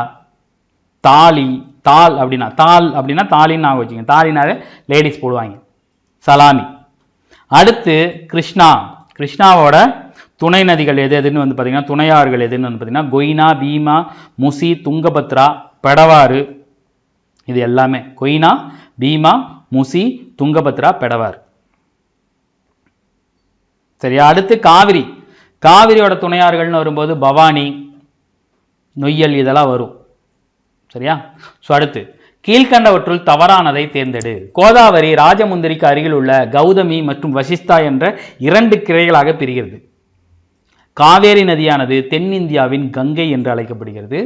தாலி. தால் அப்படின்னா தாலின்னு நான் வச்சுக்கோங்க. தாலினாவே லேடிஸ் போடுவாங்க. சலாமி. அடுத்து கிருஷ்ணா. கிருஷ்ணாவோட துணை நதிகள் எதுன்னு வந்து பார்த்தீங்கன்னா, துணையாறுகள் எதுன்னு வந்து பார்த்தீங்கன்னா கொய்னா, பீமா, முசி, துங்கபத்ரா, பெடவாறு. இது எல்லாமே கொய்னா, பீமா, முசி, துங்கபத்ரா, பெடவாறு. சரியா? அடுத்து காவிரி. காவிரியோட துணையாறுகள்னு வரும்போது பவானி, நொய்யல், இதெல்லாம் வரும். சரியா? ஸோ அடுத்து கீழ்கண்டவற்றுள் தவறானதை தேர்ந்தெடு. கோதாவரி ராஜமுந்திரிக்கு அருகில் உள்ள கௌதமி மற்றும் வசிஷ்தா என்ற 2 கிளைகளாக பிரிகிறது. காவேரி நதியானது தென்னிந்தியாவின் கங்கை என்று அழைக்கப்படுகிறது.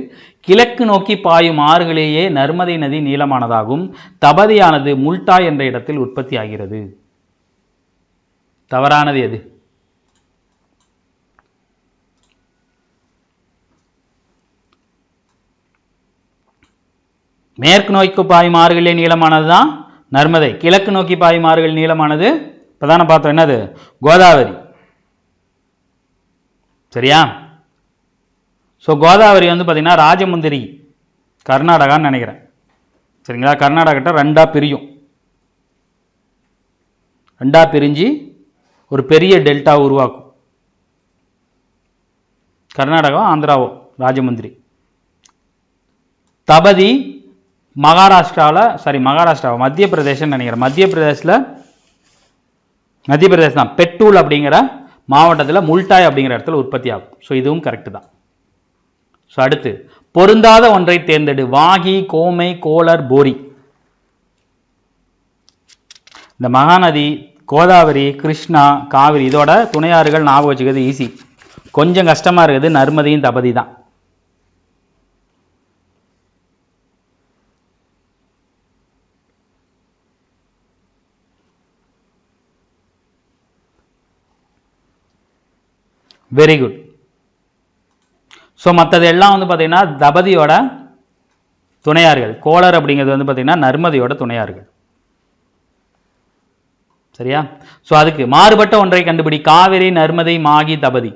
கிழக்கு நோக்கி பாயும் ஆறுகளிலேயே நர்மதை நதி நீளமானதாகும். தபதியானது முல்டா என்ற இடத்தில் உற்பத்தி ஆகிறது. தவறானது எது? மேற்கு நோக்கி பாயும் ஆறுகளே நீளமானது தான் நர்மதை. கிழக்கு நோக்கி பாயும் ஆறுகள் நீளமானது பிரதான பார்த்தோம் என்னது? கோதாவரி. சரியா? ஸோ கோதாவரி வந்து பார்த்தீங்கன்னா ராஜமுந்திரி, கர்நாடகான்னு நினைக்கிறேன். சரிங்களா? கர்நாடகட்ட 2ஆக பிரியும். 2ஆக பிரிஞ்சு ஒரு பெரிய டெல்டா உருவாக்கும். கர்நாடகா, ஆந்திராவோ ராஜமுந்திரி. தபதி மகாராஷ்டிராவில் மத்திய பிரதேசம் நினைக்கிறேன். மத்திய பிரதேசம் தான். பெட்டூல் அப்படிங்கிற மாவட்டத்தில் முல்டாய் அப்படிங்கிற இடத்துல உற்பத்தி ஆகும். ஸோ இதுவும் கரெக்டு தான். ஸோ அடுத்து பொருந்தாத ஒன்றை தேர்ந்தெடு. வாகி, கோமை, கோலர், போரி. இந்த மகாநதி, கோதாவரி, கிருஷ்ணா, காவிரி இதோட துணையாறுகள் ஞாபகம் வச்சுக்கிறது ஈஸி. கொஞ்சம் கஷ்டமாக இருக்குது நர்மதையும் தபதி தான். Very good. ஸோ மற்றது எல்லாம் வந்து பார்த்தீங்கன்னா தபதியோட துணையாறுகள். கோலர் அப்படிங்கிறது வந்து பார்த்தீங்கன்னா நர்மதையோட துணையாறுகள். சரியா? ஸோ அதுக்கு மாறுபட்ட ஒன்றை கண்டுபிடி. காவிரி, நர்மதை, மாகி, தபதி.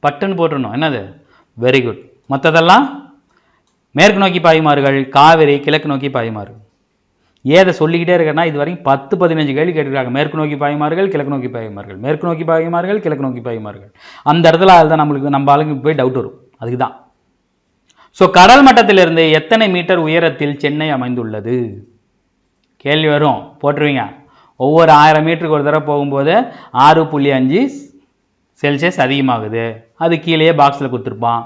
பட்டுன்னு போட்டுருணும். என்னது? Very good. மற்றதெல்லாம் மேற்கு நோக்கி பாயுமாறுகள், காவிரி, கிழக்கு நோக்கி பாயுமாறுகள். ஏதை சொல்லிக்கிட்டே இருக்கேன்னா இது வரைக்கும் 10-15 கேள்வி கேட்டுருக்காங்க. மேற்கு நோக்கி பாயுமாறுகள், கிழக்கு நோக்கி பாயுமாறுகள், மேற்கு நோக்கி பாயுமாறுகள், கிழக்கு நோக்கி பாயுமாறுகள். அந்த இடத்துல அதுதான் நம்ம ஆளுங்க போய் டவுட் வரும். அதுக்கு தான். ஸோ கடல் மட்டத்திலிருந்து எத்தனை மீட்டர் உயரத்தில் சென்னை அமைந்துள்ளது? கேள்வி வரும், போட்டுருவீங்க. ஒவ்வொரு 1000 மீட்டருக்கு ஒரு தடவை போகும்போது 6.5 செல்சியஸ் அதிகமாகுது. அது கீழே பாக்ஸில் கொடுத்துருப்பான்.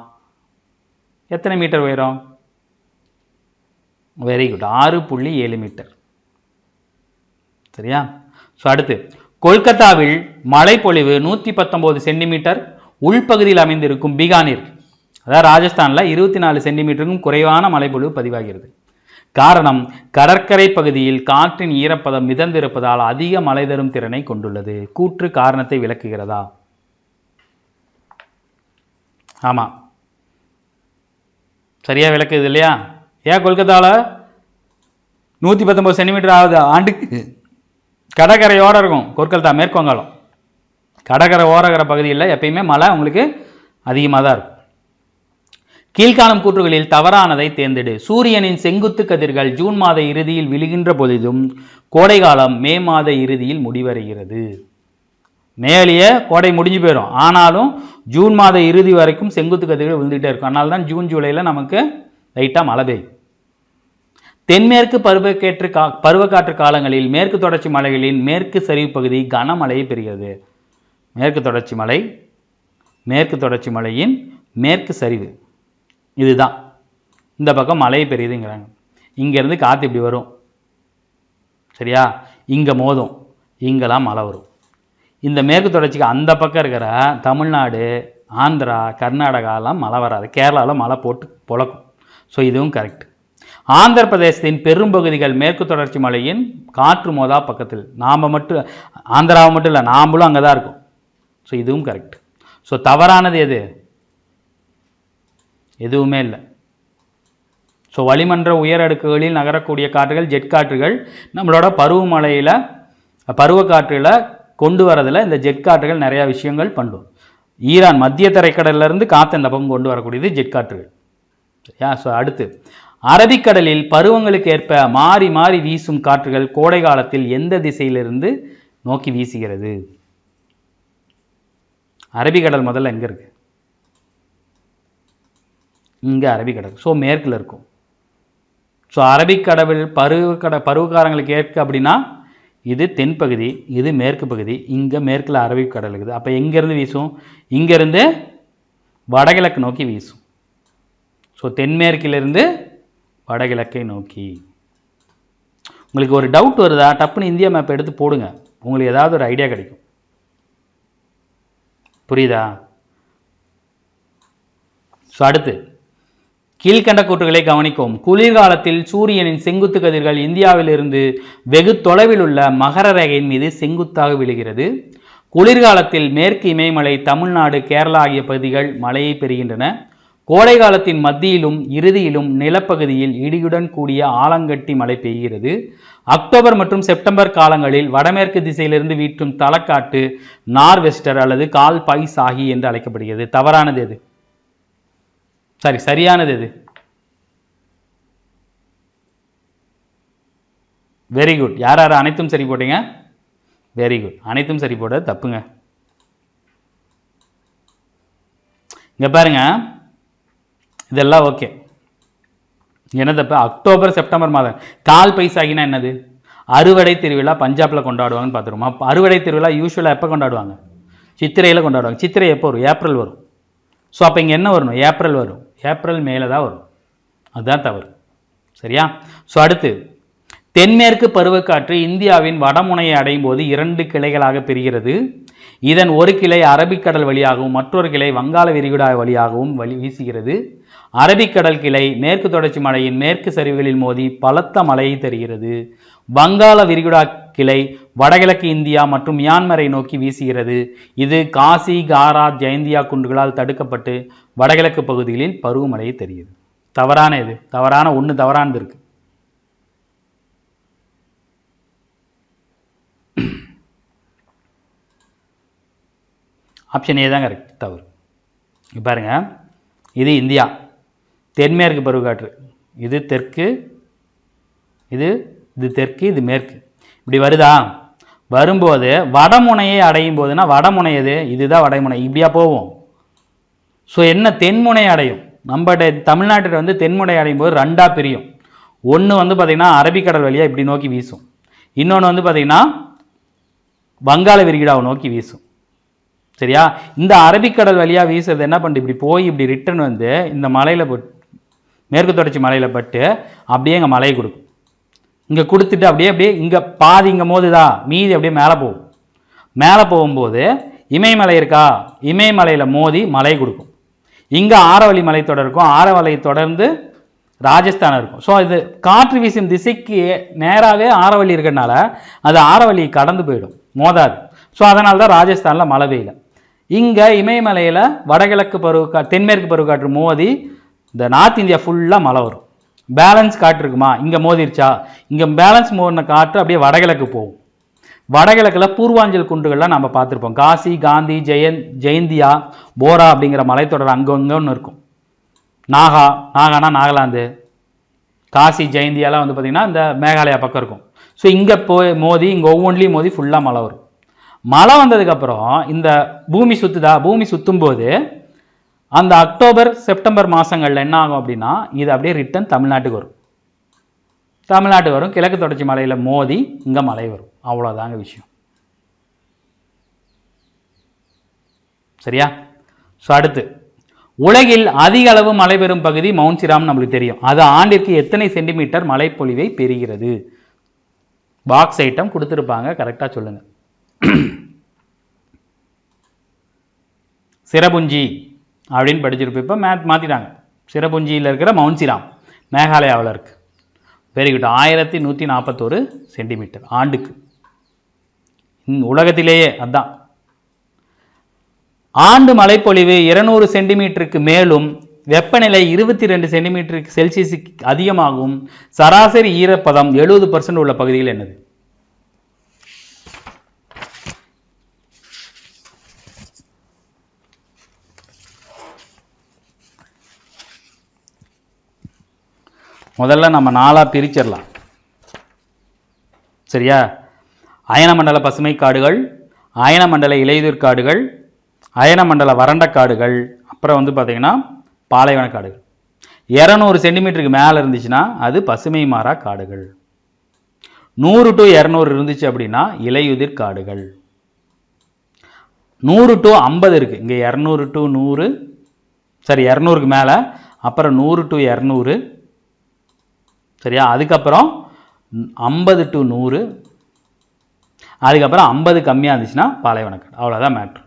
எத்தனை மீட்டர் உயரம்? Very good, 6.7 metre. சரியா? ஸோ அடுத்து கொல்கத்தாவில் மழைப்பொழிவு 119 சென்டிமீட்டர். உள்பகுதியில் அமைந்திருக்கும் பீகானீர், அதாவது ராஜஸ்தானில் 24 சென்டிமீட்டருக்கும் குறைவான மழைப்பொழிவு பதிவாகிறது. காரணம், கடற்கரை பகுதியில் காற்றின் ஈரப்பதம் மிதந்திருப்பதால் அதிக மழை தரும் திறனை கொண்டுள்ளது. கூற்று காரணத்தை விளக்குகிறதா? ஆமா, சரியா விளக்குது இல்லையா? ஏன் கொல்கத்தாவில் 119 சென்டிமீட்டர் ஆகுது ஆண்டுக்கு? கடற்கரையோடு இருக்கும் கொல்கத்தா, மேற்கு வங்காளம். கடற்கரை ஓரகிற பகுதியில் எப்பயுமே மழை உங்களுக்கு அதிகமாக தான் இருக்கும். கீழ்காணும் கூற்றுகளில் தவறானதை தேர்ந்தெடு. சூரியனின் செங்குத்து கதிர்கள் ஜூன் மாத இறுதியில் விழுகின்ற பொழுதும் கோடை காலம் மே மாத இறுதியில் முடிவடைகிறது. மேலேயே கோடை முடிஞ்சு போயிடும், ஆனாலும் ஜூன் மாத இறுதி வரைக்கும் செங்குத்து கதிர்கள் விழுந்துகிட்டே இருக்கும். அதனால தான் ஜூன் ஜூலையில் நமக்கு லைட்டாக மழை பெய்யும். தென்மேற்கு பருவக்காற்று காலங்களில் மேற்கு தொடர்ச்சி மலைகளின் மேற்கு சரிவு பகுதி கனமழையை பெறுகிறது. மேற்கு தொடர்ச்சி மலையின் மேற்கு சரிவு இதுதான், இந்த பக்கம் மழை பெரியுதுங்கிறாங்க. இங்கேருந்து காற்று இப்படி வரும், சரியா, இங்கே மோதும், இங்கெல்லாம் மழை வரும். இந்த மேற்கு தொடர்ச்சிக்கு அந்த பக்கம் இருக்கிற தமிழ்நாடு, ஆந்திரா, கர்நாடகாலாம் மழை வராது, கேரளாவில் மழை போட்டு பொழக்கும். ஸோ இதுவும் கரெக்ட். ஆந்திர பிரதேசத்தின் பெரும்பகுதிகள் மேற்கு தொடர்ச்சி மலையின் காற்று மோதா பக்கத்தில். ஆந்திராவை மட்டும் இல்லை, நாமளும் அங்கே தான் இருக்கும். ஸோ இதுவும் கரெக்ட். ஸோ தவறானது எது? எதுவுமே இல்லை. ஸோ வளிமன்ற உயர் அடுக்குகளில் நகரக்கூடிய காற்றுகள் ஜெட் காற்றுகள் நம்மளோட பருவக்காற்றில் கொண்டு வரதில் இந்த ஜெட் காற்றுகள் நிறையா விஷயங்கள் பண்ணும். ஈரான் மத்திய தரைக்கடலிருந்து காற்று இந்த பக்கம் கொண்டு வரக்கூடியது ஜெட் காற்றுகள். சரியா? ஸோ அடுத்து, அரபிக்கடலில் பருவங்களுக்கு ஏற்ப மாறி மாறி வீசும் காற்றுகள் கோடை காலத்தில் எந்த திசையிலிருந்து நோக்கி வீசுகிறது? அரபிக்கடல் முதல்ல எங்கே இருக்கு? இங்கே அரபிக்கடல். ஸோ மேற்கில் இருக்கும். ஸோ அரபிக்கடலில் பருவகாலங்களுக்கு ஏற்க அப்படின்னா இது தென்பகுதி, இது மேற்கு பகுதி, இங்கே மேற்கில் அரபிக்கடல் இருக்குது. அப்போ எங்கேருந்து வீசும்? இங்கேருந்து வடகிழக்கு நோக்கி வீசும். ஸோ தென்மேற்கிலிருந்து வடகிழக்கை நோக்கி. உங்களுக்கு ஒரு டவுட் வருதா? டப்புன்னு இந்தியா மேப் எடுத்து போடுங்க, உங்களுக்கு ஏதாவது ஒரு ஐடியா கிடைக்கும். புரியுதா? ஸோ அடுத்து, கீழ்கண்ட கூற்றுகளை கவனிக்கும். குளிர்காலத்தில் சூரியனின் செங்குத்து கதிர்கள் இந்தியாவில் இருந்து வெகு தொலைவில் உள்ள மகர ரேகையின் மீது செங்குத்தாக விழுகிறது. குளிர்காலத்தில் மேற்கு இமயமலை, தமிழ்நாடு, கேரளா ஆகிய பகுதிகள் மழையை பெறுகின்றன. கோடை காலத்தின் மத்தியிலும் இறுதியிலும் நிலப்பகுதியில் இடியுடன் கூடிய ஆலங்கட்டி மழை பெய்கிறது. அக்டோபர் மற்றும் செப்டம்பர் காலங்களில் வடமேற்கு திசையிலிருந்து வீற்றும் தலக்காட்டு நார்வெஸ்டர் அல்லது கால் பைஸ் ஆகி என்று அழைக்கப்படுகிறது. தவறானது எது? சரியானது எது? Very good. யார் அனைத்தும் சரி போட்டீங்க? Very good. அனைத்தும் சரி போட தப்புங்க. இங்க பாருங்க, இதெல்லாம் ஓகே. என்ன தப்பு? அக்டோபர் செப்டம்பர் மாதம் கால் பைசாகினா என்னது? அறுவடை திருவிழா பஞ்சாப்ல கொண்டாடுவாங்கன்னு பார்த்துருமா? அறுவடை திருவிழா யூஸ்வலாக எப்போ கொண்டாடுவாங்க? சித்திரையில் கொண்டாடுவாங்க. சித்திரை எப்போ வரும்? ஏப்ரல் வரும். ஸோ அப்போ இங்கே என்ன வரணும்? ஏப்ரல் வரும். ஏப்ரல் மேலே தான் வரும். அதுதான் தவறு. சரியா? ஸோ அடுத்து, தென்மேற்கு பருவக்காற்று இந்தியாவின் வடமுனையை அடையும் போது 2 கிளைகளாக பிரிகிறது. இதன் ஒரு கிளை அரபிக்கடல் வழியாகவும் மற்றொரு கிளை வங்காள விரிகுடா வழியாகவும் வீசுகிறது. அரபிக்கடல் கிளை மேற்கு தொடர்ச்சி மலையின் மேற்கு சரிவுகளில் மோதி பலத்த மழையை தருகிறது. வங்காள விரிகுடா கிளை வடகிழக்கு இந்தியா மற்றும் மியான்மரை நோக்கி வீசுகிறது. இது காசி, காரா, ஜெயந்தியா குன்றுகளால் தடுக்கப்பட்டு வடகிழக்கு பகுதிகளில் பருவமழையை தருகிறது. தவறான எது? தவறான ஒன்று தவறானது இருக்கு. ஆப்ஷன் ஏ தான் கரெக்ட். தவறு. பாருங்க, இது இந்தியா தென்மேற்கு பருவக்காற்று, இது தெற்கு, இது தெற்கு, இது மேற்கு, இப்படி வருதா? வரும்போது வடமுனையை அடையும் போதுன்னா வடமுனை எது? இதுதான் வடமுனை. இப்படியா போவோம். ஸோ என்ன? தென்முனை அடையும். நம்ம தமிழ்நாட்டில் வந்து தென்முனை அடையும் போது 2ஆ பிரியும். ஒன்று வந்து பார்த்தீங்கன்னா அரபிக்கடல் வழியாக இப்படி நோக்கி வீசும், இன்னொன்று வந்து பார்த்தீங்கன்னா வங்காள விரிகுடாவை நோக்கி வீசும். சரியா? இந்த அரபிக்கடல் வழியாக வீசுறது என்ன பண்ணுது? இப்படி போய் இப்படி ரிட்டர்ன் வந்து இந்த மலையில் மேற்கு தொடர்ச்சி மலையில் பட்டு அப்படியே இங்கே மலையை கொடுக்கும். இங்கே கொடுத்துட்டு அப்படியே இங்கே பாதி இங்கே மோதுதா, மீதி அப்படியே மேலே போகும். மேலே போகும்போது இமயமலை இருக்கா, இமயமலையில் மோதி மலை கொடுக்கும். இங்கே ஆரவல்லி மலைத்தொடர் இருக்கும், ஆரவல்லை தொடர்ந்து ராஜஸ்தான் இருக்கும். ஸோ இது காற்று வீசும் திசைக்கு நேராகவே ஆரவல்லி இருக்கிறதுனால அது ஆரவல்லியை கடந்து போயிடும், மோதாது. ஸோ அதனால தான் ராஜஸ்தானில் மழை பெய்யல. இங்கே இமயமலையில் வடகிழக்கு தென்மேற்கு பருவக்காற்று மோதி இந்த நார்த் இந்தியா ஃபுல்லாக மழை வரும். பேலன்ஸ் காற்று இருக்குமா? இங்கே மோதிருச்சா? இங்கே பேலன்ஸ் மோதின காற்று அப்படியே வடகிழக்கு போகும். வடகிழக்கில் பூர்வாஞ்சல் குன்றுகள்லாம் நம்ம பார்த்துருப்போம். காசி, காந்தி, ஜெயந்தியா, போரா அப்படிங்கிற மலைத்தொடர் அங்கே ஒன்று இருக்கும். நாகானா நாகாலாந்து, காசி, ஜெயந்தியாலாம் வந்து பார்த்திங்கன்னா இந்த மேகாலயா பக்கம் இருக்கும். ஸோ இங்கே போய் மோதி இங்கே ஒவ்வொன்றிலையும் மோதி ஃபுல்லாக மழை வரும். மழை வந்ததுக்கப்புறம் இந்த பூமி சுற்றுதா, பூமி சுற்றும் போது அந்த அக்டோபர் செப்டம்பர் மாதங்களில் என்ன ஆகும் அப்படின்னா இது அப்படியே ரிட்டன் தமிழ்நாட்டுக்கு வரும். தமிழ்நாட்டு வரும், கிழக்கு தொடர்ச்சி மலையில் மோதி இங்கே மலை வரும். அவ்வளோதாங்க விஷயம். சரியா? ஸோ அடுத்து, உலகில் அதிக அளவு மழை பெறும் பகுதி மவுண்ட் சிராம் நம்மளுக்கு தெரியும். அது ஆண்டிற்கு எத்தனை சென்டிமீட்டர் மழைப்பொழிவை பெறுகிறது? பாக்ஸ் ஐட்டம் கொடுத்துருப்பாங்க, கரெக்டாக சொல்லுங்க. சிரபுஞ்சி அப்படின்னு படிச்சிருப்போம். இப்போ மாற்றிட்டாங்க. சிரபுஞ்சியில் இருக்கிற மவுண்ட் சிராம் மேகாலயாவில் இருக்கு. Very good. 1141 சென்டிமீட்டர் ஆண்டுக்கு. உலகத்திலேயே அதுதான். ஆண்டு மழைப்பொழிவு 200 சென்டிமீட்டருக்கு மேலும் வெப்பநிலை 22 சென்டிமீட்டருக்கு செல்சியஸுக்கு அதிகமாகும் சராசரி ஈரப்பதம் 70% உள்ள பகுதியில் என்னது? முதல்ல நம்ம 4 பிரிச்சிடலாம். சரியா? அயனமண்டல பசுமை காடுகள், அயனமண்டல இலையுதிர் காடுகள், அயனமண்டல வறண்ட காடுகள், அப்புறம் வந்து பார்த்தீங்கன்னா பாலைவன காடுகள். 200 சென்டிமீட்டருக்கு மேலே இருந்துச்சுன்னா அது பசுமை மாறா காடுகள். 100 to 200 இருந்துச்சு அப்படின்னா இலையுதிர் காடுகள். 100 to 50 இருக்கு. இங்கே 200 to 100, சரி 200க்கு மேலே, அப்புறம் 100 to 200, சரியா? அதுக்கப்புறம் 50 to 100, அதுக்கப்புறம் 50 கம்மியாக இருந்துச்சுன்னா பாலைவன காடு. அவ்வளோதான் மேட்ரு.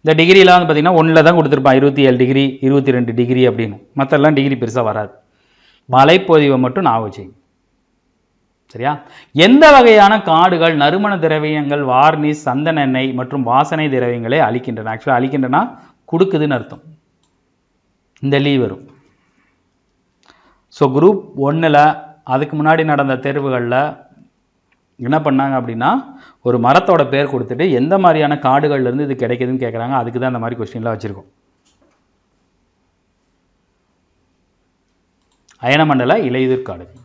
இந்த டிகிரிலாம் வந்து பார்த்தீங்கன்னா 1 தான் கொடுத்துருப்பான், 27 டிகிரி 22 டிகிரி அப்படின்னு. மற்றெல்லாம் டிகிரி பெருசாக வராது. மலைப்பொழிவை மட்டும் நான் வச்சுங்க. சரியா? எந்த வகையான காடுகள் நறுமண திரவியங்கள், வார்னிஷ், சந்தன எண்ணெய் மற்றும் வாசனை திரவியங்களை அளிக்கின்றன? ஆக்சுவலாக அளிக்கின்றனா கொடுக்குதுன்னு அர்த்தம். இந்த லீவ் வரும். ஸோ குரூப் 1ல் அதுக்கு முன்னாடி நடந்த தேர்வுகளில் என்ன பண்ணாங்க அப்படின்னா, ஒரு மரத்தோட பேர் கொடுத்துட்டு எந்த மாதிரியான காடுகள்லேருந்து இது கிடைக்குதுன்னு கேட்குறாங்க. அதுக்கு தான் இந்த மாதிரி கொஸ்டின்லாம் வச்சுருக்கோம். அயனமண்டல இலையுதிர் காடுகள்.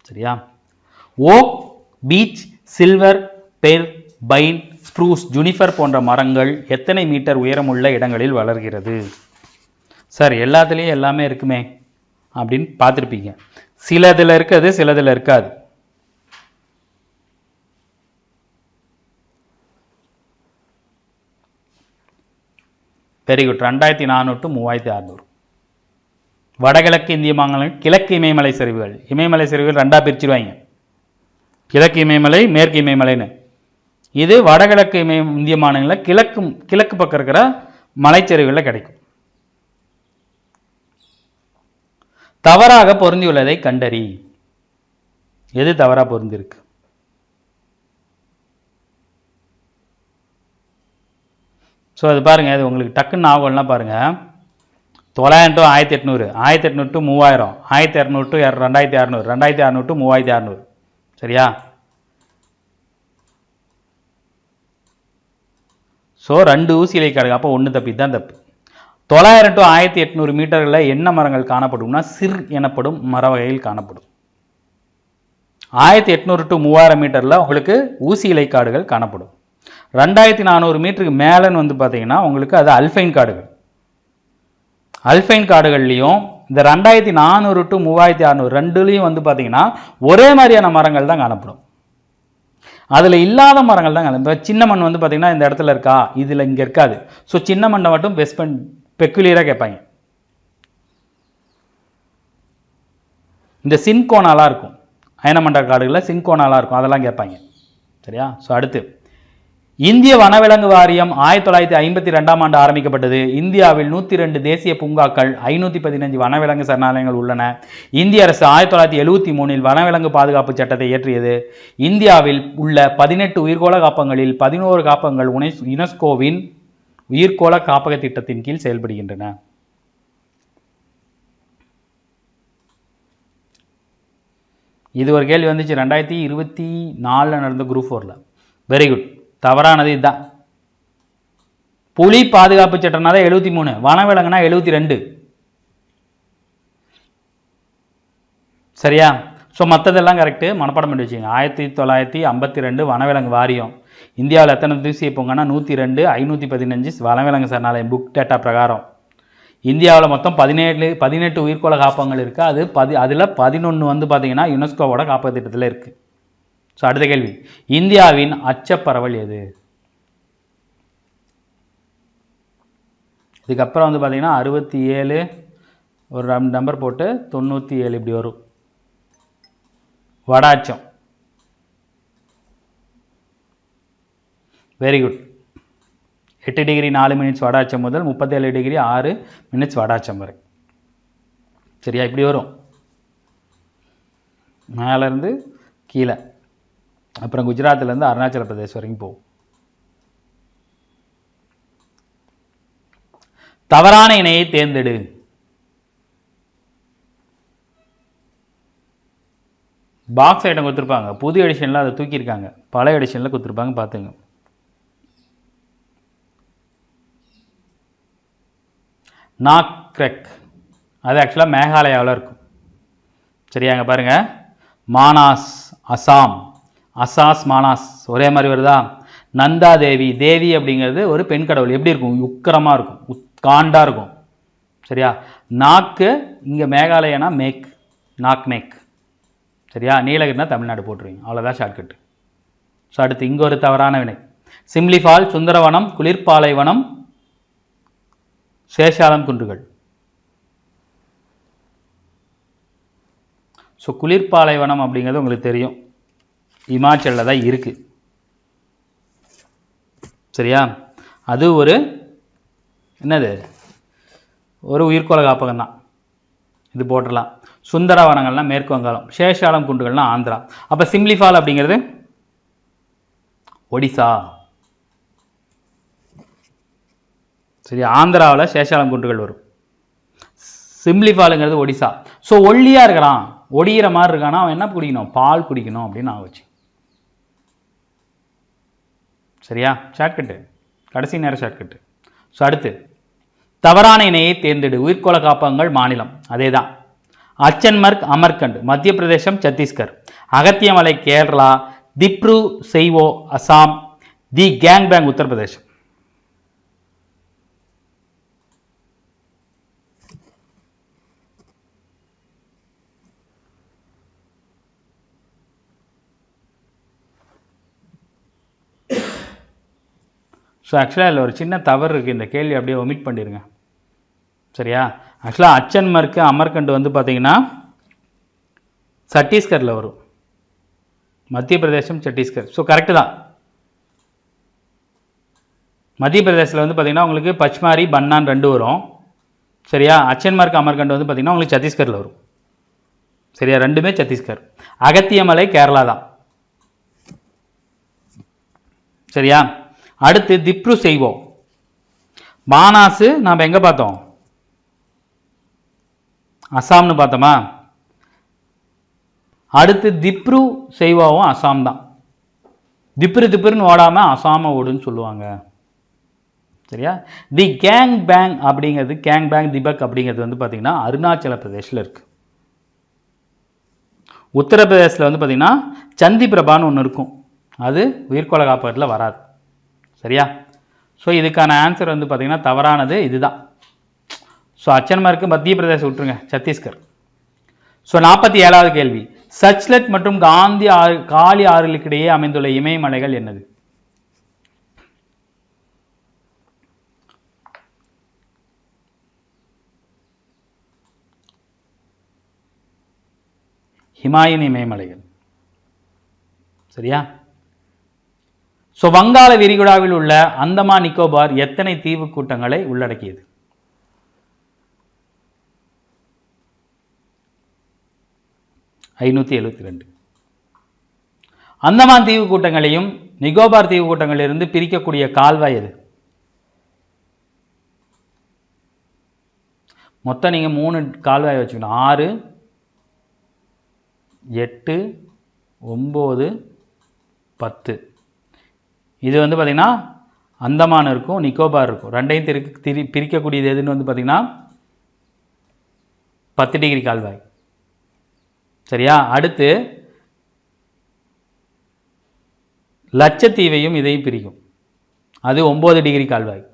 சரியா? Oak, beech, silver, fir, pine, spruce, juniper போன்ற மரங்கள் எத்தனை மீட்டர் உயரமுள்ள இடங்களில் வளர்கிறது? சார் எல்லாத்துலேயும் எல்லாமே இருக்குமே அப்படின்னு பார்த்துருப்பீங்க. சிலதில் இருக்காது, சிலதில் இருக்காது. Very good. 2400 to 3600. வடகிழக்கு இந்திய மாநிலங்கள் கிழக்கு இமயமலை சரிவுகள். இமயமலை சரிவுகள் 2ஆக பிரிச்சிருவாங்க. கிழக்கு இமயமலை, மேற்கு இமயமலைன்னு. இது வடகிழக்கு இந்திய மாநிலங்களில் கிழக்கு பக்கம் இருக்கிற மலைச்சரிவுகளில் கிடைக்கும். தவறாக பொருந்தியுள்ளதை கண்டறி. எது தவறாக பொருந்திருக்கு? ஸோ அது பாருங்கள், அது உங்களுக்கு டக்குன்னு ஆகும்லாம் பாருங்கள். 900 to 1800, 1800 to 3000, 1200 to 2600, 2600 to 3600. சரியா? ஸோ 2 ஊசி இலை காடுகள். அப்போ 1 தப்பி தான் தப்பு. 900 to 1800 மீட்டர்களில் என்ன மரங்கள் காணப்படும்னா சிர் எனப்படும் மர வகையில் காணப்படும். 1800 to 3000 மீட்டரில் உங்களுக்கு ஊசி இலை காடுகள் காணப்படும். 2400 மீட்டருக்கு மேலேன்னு வந்து பார்த்தீங்கன்னா உங்களுக்கு அது அல்பைன் காடுகள். அல்பைன் காடுகள்லையும் இந்த 2400 to 3600 ரெண்டுலேயும் வந்து பார்த்தீங்கன்னா ஒரே மாதிரியான மரங்கள் தான் காணப்படும். அதில் இல்லாத மரங்கள் தான் இப்போ சின்ன மண் வந்து பார்த்தீங்கன்னா இந்த இடத்துல இருக்கா, இதில் இங்கே இருக்காது. ஸோ சின்ன மண்ணை மட்டும் பெக்குலியராக கேட்பாங்க. இந்த சின்கோனாலாம் இருக்கும், அயனமண்டல காடுகளில் சின்கோனாலாம் இருக்கும், அதெல்லாம் கேட்பாங்க. சரியா? ஸோ அடுத்து, இந்திய வனவிலங்கு வாரியம் 1952ஆம் ஆண்டு ஆரம்பிக்கப்பட்டது. இந்தியாவில் 102 தேசிய பூங்காக்கள், 515 வனவிலங்கு சரணாலயங்கள் உள்ளன. இந்திய அரசு 1973இல் வனவிலங்கு பாதுகாப்பு சட்டத்தை இயற்றியது. இந்தியாவில் உள்ள 18 உயிர்கோள காப்பகங்களில் 11 காப்பகங்கள் யுனெஸ்கோவின் உயிர்கோள காப்பக திட்டத்தின் கீழ் செயல்படுகின்றன. இது ஒரு கேள்வி வந்துச்சு 2024 நடந்த குரூப் 4ல். Very good. தவறானது இதுதான். புலி பாதுகாப்பு சட்டம்னா 73, வனவிலங்குனா 72. சரியா? ஸோ மற்றதெல்லாம் கரெக்டு, மனப்பாடம் பண்ணி வச்சுங்க. 1952 வனவிலங்கு வாரியம். இந்தியாவில் எத்தனை தேசிய பூங்கானா 102, 515 வனவிலங்கு சரணாலயம் புக் டேட்டா பிரகாரம். இந்தியாவில் மொத்தம் 18 உயிர்கோள காப்பகங்கள் இருக்குது. அதில் 11 வந்து பார்த்தீங்கன்னா யுனெஸ்கோவோட காப்பக திட்டத்தில் இருக்குது. ஸோ அடுத்த கேள்வி, இந்தியாவின் அச்சப்பறவல் எது? இதுக்கப்புறம் வந்து பார்த்தீங்கன்னா 67 ஒரு நம்பர் போட்டு 97 இப்படி வரும். வடாச்சம். Very good. 8 டிகிரி 4 மினிட்ஸ் வடாச்சம் முதல் 37 டிகிரி 6 மினிட்ஸ் வடாச்சம் வரை. சரியா? இப்படி வரும் மேலேருந்து கீழே. அப்புறம் குஜராத்லேருந்து அருணாச்சல பிரதேஷ் வரைக்கும் போகும். தவறான இணையை தேர்ந்தெடு. பாக்ஸ் ஐட்டம் கொடுத்துருப்பாங்க. புது எடிஷனில் அதை தூக்கியிருக்காங்க, பழைய எடிஷனில் கொடுத்துருப்பாங்க, பார்த்துங்க. நாக்ரெக் அது ஆக்சுவலாக மேகாலயாவில் இருக்கும். சரியாங்க? பாருங்கள், மானாஸ் அசாம், அசாஸ் மானாஸ் ஒரே மாதிரி வருதா? நந்தா தேவி, தேவி அப்படிங்கிறது ஒரு பெண் கடவுள். எப்படி இருக்கும்? உக்கரமாக இருக்கும், காண்டாக இருக்கும். சரியா? நாக்கு இங்கே மேகாலயனா மேக், நாக் மேக். சரியா? நீலகிரினா தமிழ்நாடு போட்டுருவீங்க, அவ்வளோதான் ஷார்ட்கட்டு. ஸோ அடுத்து இங்கே ஒரு தவறான வினை. சிம்லிஃபால், சுந்தரவனம், குளிர்பாலைவனம், சேஷாலம் குன்றுகள். ஸோ குளிர்பாலைவனம் அப்படிங்கிறது உங்களுக்கு தெரியும், இமாச்சலில் தான் இருக்குது. சரியா? அது ஒரு என்னது, ஒரு உயிர்கோள காப்பகம் தான், இது போட்டுடலாம். சுந்தரவனங்கள்லாம் மேற்கு வங்காளம், சேஷாலம் குன்றுகள்லாம் ஆந்திரா. அப்போ சிம்லிஃபால் அப்படிங்கிறது ஒடிசா. சரி, ஆந்திராவில் சேஷாலம் குன்றுகள் வரும். சிம்லிஃபாலுங்கிறது ஒடிசா. ஸோ ஒல்லியாக இருக்கிறான், ஒடிகிற மாதிரி இருக்கானா, அவன் என்ன குடிக்கணும்? பால் குடிக்கணும் அப்படின்னு ஆச்சு. சரியா? ஷார்ட்கட்டு, கடைசி நேரம் ஷார்ட்கட்டு. ஸோ அடுத்து தவறான இணையை தேர்ந்தெடு. உயிர்கோள காப்பகங்கள் மாநிலம் அதே தான். அச்சன்மர்க் அமர்கண்ட் மத்திய பிரதேசம் சத்தீஸ்கர், அகத்தியமலை கேரளா, திப்ரு செய்வோ அசாம், தி கேங்பேங் உத்தரப்பிரதேசம். ஸோ ஆக்சுவலாக இதில் ஒரு சின்ன தவறு இருக்குது, இந்த கேள்வி அப்படியே ஒமிட் பண்ணிடுங்க. சரியா? ஆக்சுவலாக அச்சன்மர்க்கு அமர்கண்ட் வந்து பார்த்தீங்கன்னா சத்தீஸ்கரில் வரும், மத்திய பிரதேசம் சத்தீஸ்கர். ஸோ கரெக்டு தான். மத்திய பிரதேசத்தில் வந்து பார்த்தீங்கன்னா உங்களுக்கு பச்மாரி பன்னான் 2 வரும். சரியா? அச்சன்மார்க் அமர்கண்ட் வந்து பார்த்தீங்கன்னா உங்களுக்கு சத்தீஸ்கரில் வரும். சரியா? ரெண்டுமே சத்தீஸ்கர். அகத்தியமலை கேரளா தான். சரியா? அடுத்து திப்ரு செய்வோம், மானாசு நாம் எங்கே பார்த்தோம்? அசாம்னு பார்த்தோமா? அடுத்து திப்ரு செய்வாவும் அசாம் தான். திப்ருன்னு ஓடாமல் அசாம ஓடுன்னு சொல்லுவாங்க. சரியா? தி கேங் பேங் அப்படிங்கிறது, கேங் பேங் திபக் அப்படிங்கிறது வந்து பார்த்தீங்கன்னா அருணாச்சல பிரதேசில் இருக்குது. உத்தரப்பிரதேசில் வந்து பார்த்தீங்கன்னா சந்தி பிரபான்னு ஒன்று இருக்கும், அது உயிர்கோள காப்பகத்தில் வராது. சரியா? ஸோ இதுக்கான ஆன்சர் வந்து பார்த்தீங்கன்னா தவறானது இதுதான். ஸோ அச்சன்மார்க்கு மத்திய பிரதேசம் விட்டுருங்க, சத்தீஸ்கர். ஸோ 47வது கேள்வி, சச்லெட் மற்றும் காளி ஆறுகளுக்கு இடையே அமைந்துள்ள இமயமலைகள் என்னது? ஹிமாயின் இமயமலைகள். சரியா? ஸோ வங்காள விரிகுடாவில் உள்ள அந்தமான் நிக்கோபார் எத்தனை தீவு கூட்டங்களை உள்ளடக்கியது? (572). அந்தமான் தீவு கூட்டங்களையும் நிக்கோபார் தீவு கூட்டங்களிலிருந்து பிரிக்கக்கூடிய கால்வாய் எது? மொத்தம் நீங்கள் 3 கால்வாய் வச்சுக்கணும், 6, 8, 9, 10. இது வந்து பார்த்திங்கன்னா அந்தமான் இருக்கும், நிக்கோபார் இருக்கும். ரெண்டையும் பிரிக்கக்கூடியது எதுன்னு வந்து பார்த்திங்கன்னா 10 டிகிரி கால்வாய். சரியா? அடுத்து லட்சத்தீவையும் இதையும் பிரிக்கும், அது 9 டிகிரி கால்வாய்.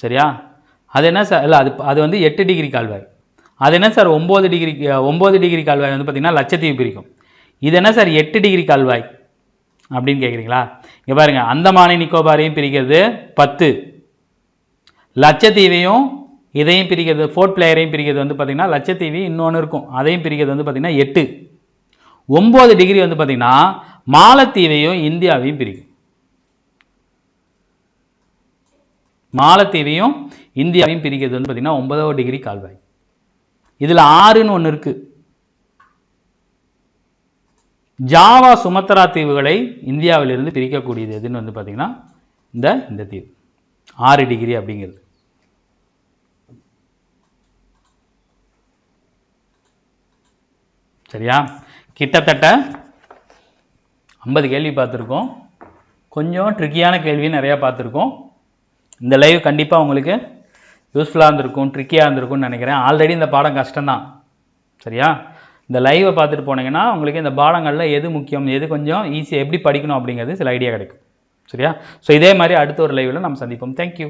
சரியா? அது என்ன சார்? இல்லை, அது வந்து 8 டிகிரி கால்வாய். அது என்ன சார்? 9 டிகிரி கால்வாய் வந்து பார்த்திங்கன்னா லட்சத்தீவு பிரிக்கும். இது என்ன சார் 8 டிகிரி கால்வாய் அப்படின்னு கேட்குறீங்களா? இங்கே பாருங்கள், அந்தமானை நிக்கோபாரையும் பிரிக்கிறது 10, லட்சத்தீவையும் இதையும் பிரிக்கிறது, போர்ட் பிளேயரையும் பிரிக்கிறது வந்து பார்த்திங்கன்னா லட்சத்தீவு இன்னொன்று இருக்கும், அதையும் பிரிக்கிறது வந்து பார்த்திங்கன்னா 8. 9 டிகிரி வந்து பார்த்திங்கன்னா மாலத்தீவையும் இந்தியாவையும் பிரிக்கும். மாலத்தீவையும் இந்தியாவையும் பிரிக்கிறது வந்து பார்த்திங்கன்னா 9 டிகிரி கால்வாய். இதில் 6ன்னு ஒன்று இருக்குது. ஜாவா சுமத்ரா தீவுகளை இந்தியாவிலிருந்து பிரிக்கக்கூடியது எதுன்னு வந்து பார்த்திங்கன்னா இந்த தீவு 6 டிகிரி அப்படிங்கிறது. சரியா? கிட்டத்தட்ட 50 கேள்வி பார்த்துருக்கோம். கொஞ்சம் ட்ரிக்கியான கேள்வி நிறையா பார்த்துருக்கோம். இந்த லைவ் கண்டிப்பாக உங்களுக்கு யூஸ்ஃபுல்லாக இருந்திருக்கும், ட்ரிக்கியாக இருந்திருக்கும்னு நினைக்கிறேன். ஆல்ரெடி இந்த பாடம் கஷ்டம்தான். சரியா? இந்த லைவை பார்த்துட்டு போனீங்கன்னா உங்களுக்கு இந்த பாடங்களில் எது முக்கியம், எது கொஞ்சம் ஈஸியாக எப்படி படிக்கணும் அப்படிங்கிறது சில ஐடியா கிடைக்கும். சரியா? ஸோ இதே மாதிரி அடுத்த ஒரு லைவில் நம்ம சந்திப்போம். தேங்க்யூ.